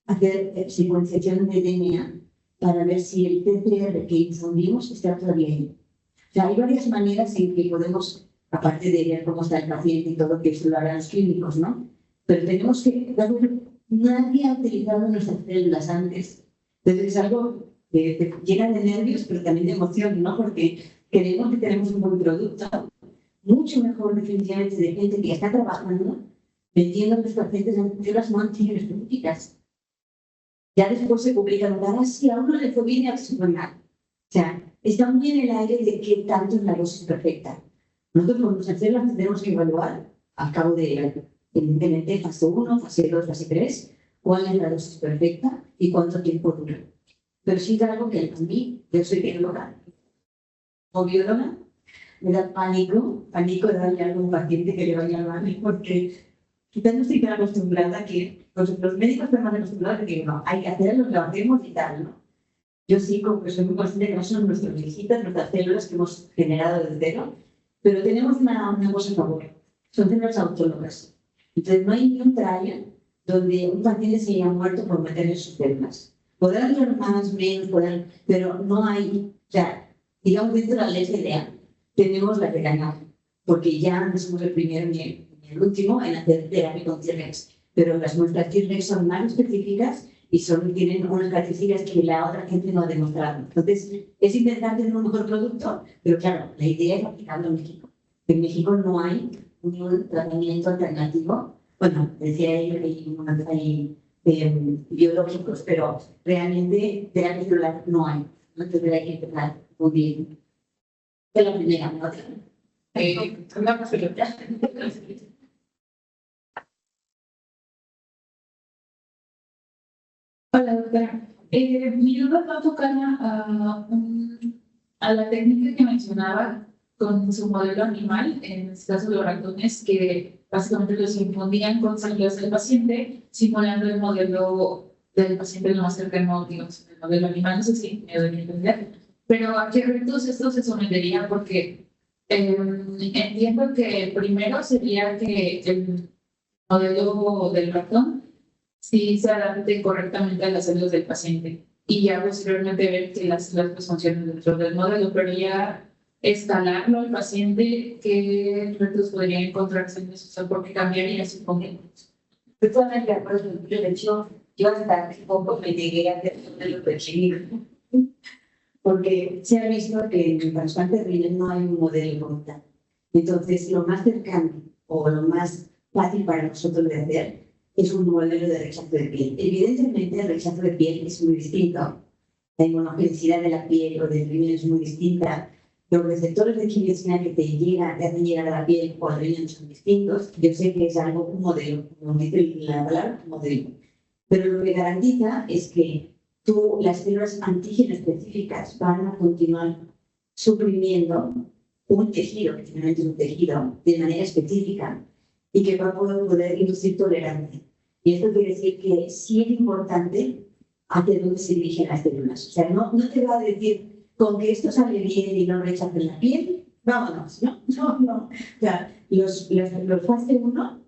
hacer secuenciación de DNA para ver si el PCR que infundimos está todavía ahí. O sea, hay varias maneras en que podemos, aparte de ver cómo está el paciente y todo, que eso lo harán los clínicos, ¿no? Pero tenemos que, nadie ha utilizado nuestras células antes. Entonces es algo que llena de nervios, pero también de emoción, ¿no? Porque creemos que tenemos un buen producto, mucho mejor definitivamente de gente que está trabajando, vendiendo a los pacientes en células no antígenas. Ya después se publican si a uno le fue bien y a otro se fue mal. O sea, está muy en el aire de qué tanto es la dosis perfecta. Nosotros con nuestras células tenemos que evaluar al cabo de, evidentemente, fase 1, fase 2, fase 3, cuál es la dosis perfecta y cuánto tiempo dura. Pero sí es algo que a mí, yo soy bióloga o bióloga, me da pánico de darle algo a un paciente que le vaya mal, porque quizás no estoy tan acostumbrada a que los médicos están más acostumbrados a que no, hay que hacerlo, lo hacemos y tal, ¿no? Yo sí, como que soy muy consciente que no son nuestras viejitas, nuestras células que hemos generado desde cero, pero tenemos una cosa a favor, son células autólogas. Entonces no hay ni un trial donde un paciente se haya muerto por meterle sus células. Podrán ser más, menos, pero no hay, o sea, digamos dentro de la FDA tenemos la de ganar, porque ya no somos el primero ni el último en hacer terapia con T-Rex. pero las muestras T-Rex son más específicas y tienen unas características que la otra gente no ha demostrado. Entonces, es intentar tener un mejor producto, pero claro, la idea es aplicarlo en México. En México no hay un tratamiento alternativo. Bueno, decía hay biológicos, pero realmente terapia celular no hay. ¿No? Entonces hay que empezar muy bien. Es la primera, ¿no? Una pregunta. Hola, doctora. Mi duda va enfocada a la técnica que mencionaba con su modelo animal, en este caso los ratones, que básicamente los infundían con células del paciente, simulando el modelo del paciente lo más cercano, digamos, el modelo animal. No sé si me doy a entender. Pero ¿a qué retos esto se sometería? Porque entiendo que primero sería que el modelo del ratón sí se adapte correctamente a las células del paciente y ya posteriormente ver que las células pues, funcionan dentro del modelo, pero ya escalarlo al paciente, ¿qué retos podría encontrarse en eso? O sea, porque cambiaría su comportamiento. Totalmente de acuerdo. De hecho, yo hasta hace poco me llegué a hacer un modelo pequeño, porque se ha visto que en el trasplante renal no hay un modelo como tal. Entonces, lo más cercano o lo más fácil para nosotros de hacer es un modelo de rechazo de piel. Evidentemente, el rechazo de piel es muy distinto. La inmunogenicidad de la piel o del riñón es muy distinta. Los receptores de quimiosina que te hacen llegar a la piel o al riñón son distintos. Yo sé que es algo, un modelo, como dice la palabra, un modelo. Pero lo que garantiza es que las células antígeno específicas van a continuar suprimiendo un tejido, que finalmente es un tejido, de manera específica y que va a poder inducir tolerancia. Y esto quiere decir que sí es importante hacia dónde se dirigen las células. O sea, no te va a decir con que esto sale bien y no rechacen la piel, vámonos, ¿no? No. O sea, los fase 1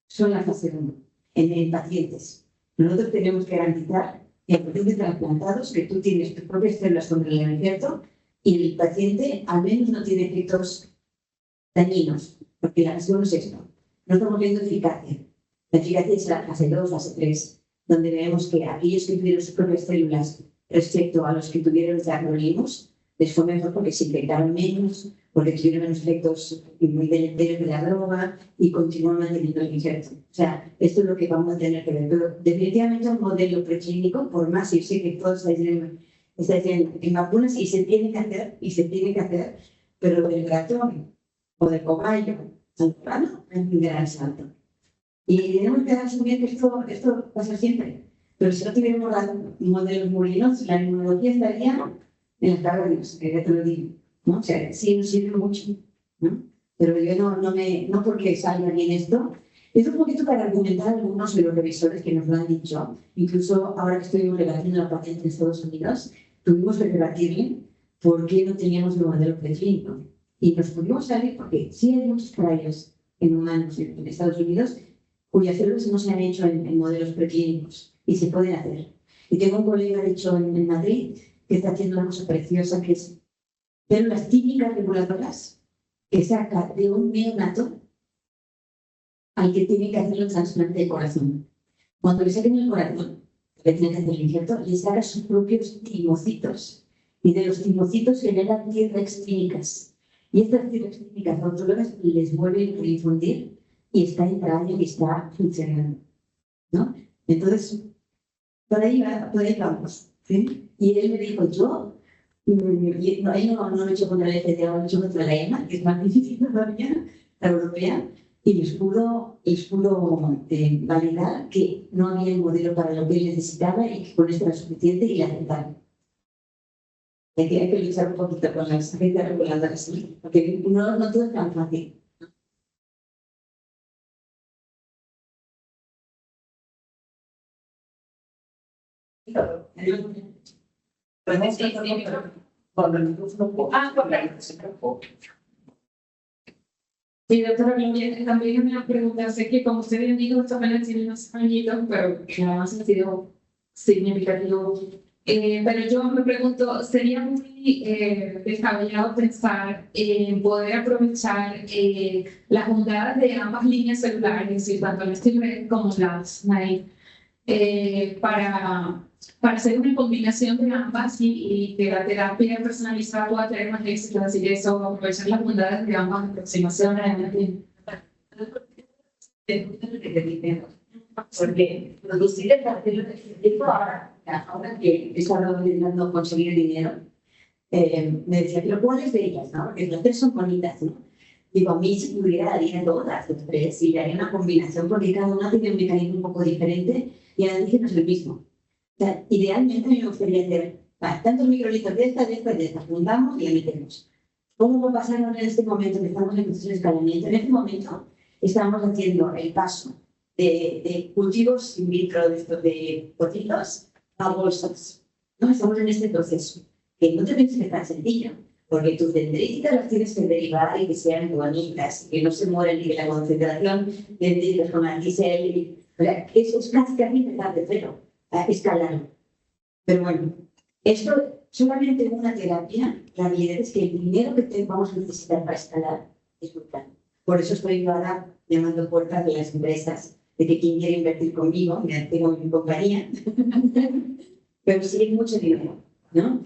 son la fase 1 en pacientes. Nosotros tenemos que garantizar que en pacientes trasplantados, que tú tienes tus propias células contra el infierno y el paciente al menos no tiene efectos dañinos, porque la fase 1 es esto. No estamos viendo eficacia. La eficacia es la fase 2, fase 3, donde vemos que aquellos que tuvieron sus propias células respecto a los que tuvieron tacrolimus, les fue mejor porque se infectaron menos, porque tuvieron menos efectos muy deletérios de la droga y continúan manteniendo el injerto. O sea, esto es lo que vamos a tener que ver. Pero definitivamente un modelo preclínico, por más yo sé que todos estáis en vacunas y se tiene que hacer, pero del ratón o del cobayo al humano es un gran salto. Y tenemos que asumir que esto va a ser siempre. Pero si no tuviéramos modelos murinos, la inmunología estaría en las cavernas, que ya te lo digo, ¿no? O sea, sí nos sirve mucho, ¿no? Pero yo no porque salga bien esto, es un poquito para argumentar algunos de los revisores que nos lo han dicho. Incluso ahora que estuvimos debatiendo la patente en Estados Unidos, tuvimos que debatirle por qué no teníamos un modelo preclínico. Y nos pudimos salir porque sí hay muchos trials en humanos en Estados Unidos cuyas células no se han hecho en modelos preclínicos y se pueden hacer. Y tengo un colega, de hecho, en Madrid, que está haciendo una cosa preciosa, que es células típicas reguladoras que saca de un neonato al que tiene que hacer el trasplante de corazón. Cuando le saquen el corazón, le tienen que hacer el injerto, le saca sus propios timocitos. Y de los timocitos generan T-Rex clínicas. Y estas T-Rex clínicas autológicas les vuelven a infundir y está en trabajo y está funcionando, ¿no? Entonces, por ahí vamos, ¿sí? Y él me dijo, él no lo he hecho contra el FDA, lo he hecho contra la EMA, que es más difícil todavía, la europea, y les pudo validar que no había el modelo para lo que él necesitaba y que con esto era suficiente y la aceptaron. Hay que luchar un poquito con las agencias reguladoras, porque no todo es tan fácil. Sí, doctora Gloria, también una pregunta. Sé que como usted bien dijo, esta apenas tiene unos añitos, pero además ha sido significativo Pero yo me pregunto, ¿sería muy descabellado pensar en poder aprovechar las bondades de ambas líneas celulares, es decir, tanto la Stilred como la SNAI, para hacer una combinación de ambas y que la terapia personalizada pueda tener más éxito? Es decir, eso, aprovechar las bondades de ambas aproximaciones. Porque producir el cartel energético ahora que he estado intentando conseguir dinero, me decía, pero ¿cuáles de ellas? ¿No? Porque las tres son bonitas, ¿no? Digo, a mí si pudiera daría todas las tres y haría una combinación porque cada una tiene un mecanismo un poco diferente y el antígeno es el mismo. O sea, idealmente a mí me gustaría hacer tantos microlitos de esta, juntamos y la metemos. ¿Cómo va a pasar ahora en este momento que estamos en proceso de escalamiento? En este momento estamos haciendo el paso de cultivos in vitro de estos de pocitos a bolsas. ¿No? Estamos en este proceso, que no te pienses que es tan sencillo, porque tus dendríticas las tienes que derivar y que sean bonitas, que no se mueran ni de la concentración de dendríticas con anticel. Eso es casi empezar de cero, escalar. Pero bueno, esto solamente una terapia, la realidad es que el dinero que vamos a necesitar para escalar es brutal. Por eso estoy ahora llamando puertas de las empresas, de que quien quiere invertir conmigo, ya tengo mi compañía, pero sí hay mucho dinero, ¿no?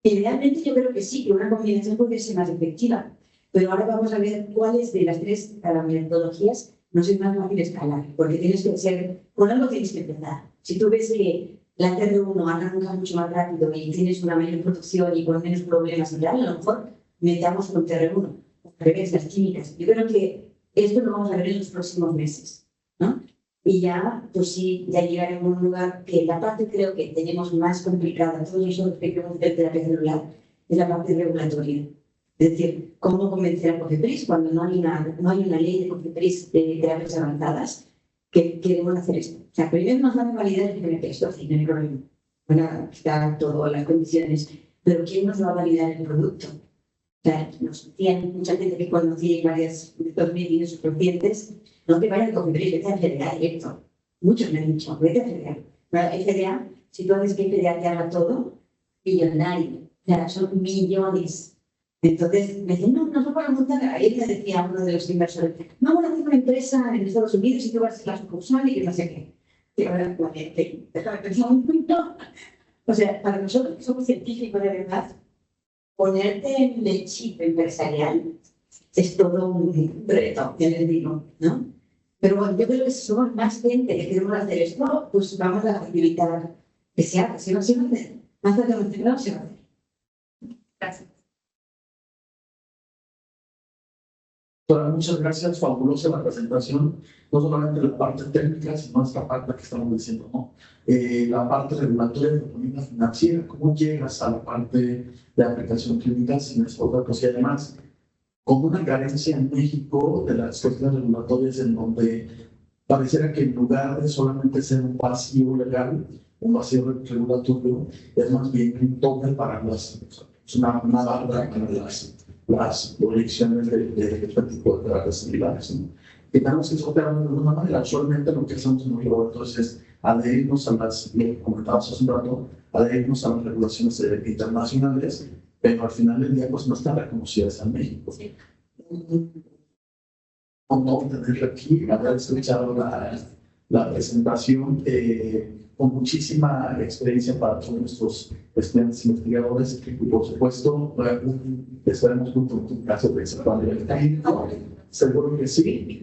Idealmente yo creo que sí, que una combinación puede ser más efectiva, pero ahora vamos a ver cuáles de las tres metodologías nos es más fácil escalar, porque tienes que ser, con algo tienes que empezar. Si tú ves que la TR1 arranca mucho más rápido y tienes una mayor producción y con menos problemas y tal, a lo mejor metamos con TR1, al revés, las químicas. Yo creo que esto lo vamos a ver en los próximos meses, ¿no? Y ya, pues sí, ya llegaremos a un lugar que la parte creo que tenemos más complicada, todos nosotros que queremos hacer terapia celular, es la parte regulatoria. Es decir, cómo convencer a COFEPRIS cuando no hay una ley de COFEPRIS de terapias avanzadas que queremos hacer esto. O sea, primero nos van a validar el GMP, esto sí, no hay problema. Bueno, están todas las condiciones, pero ¿quién nos va a validar el producto? O sea, nos decían mucha gente que conocí varias de estos medios pacientes, no te vayas a COFEPRIS, vete a FDA directo. Muchos me han dicho, vete a FDA. Pero FDA, si tú haces que FDA te haga todo, millonario. O sea, son millones. Entonces, me decían, no vamos a montar, ahí me decía uno de los inversores, no, bueno, tengo una empresa en Estados Unidos y tú vas a ser la sucursal y que no sé qué. Y ahora, déjame pensar un poquito. O sea, para nosotros que somos científicos de verdad, ponerte en el chip empresarial es todo un reto, ya les digo, ¿no? Pero bueno, yo creo que si somos más gente que queremos hacer esto, pues vamos a facilitar que se haga, se va a hacer. Más de lo que no se va a hacer. Gracias. Muchas gracias, fabulosa la presentación, no solamente la parte técnica, sino esta parte que estamos diciendo, ¿no? La parte regulatoria, económica, financiera, cómo llegas a la parte de aplicación clínica sin esta otra cosa, y además, con una carencia en México de las cuestiones regulatorias en donde pareciera que en lugar de solamente ser un vacío legal, un vacío regulatorio, es más bien un tope para las, es una barra para las proyecciones de este tipo de terapias similares, ¿no? Que tenemos que escoger de alguna manera. Usualmente lo que hacemos en los laboratorios es adherirnos a las, lo que comentábamos hace un rato, adherirnos a las regulaciones internacionales, pero al final del día pues no están reconocidas en México. Sí. No tener aquí, haber escuchado la presentación con muchísima experiencia para todos nuestros estudiantes investigadores y por supuesto esperemos un caso principal del técnico, seguro que sí,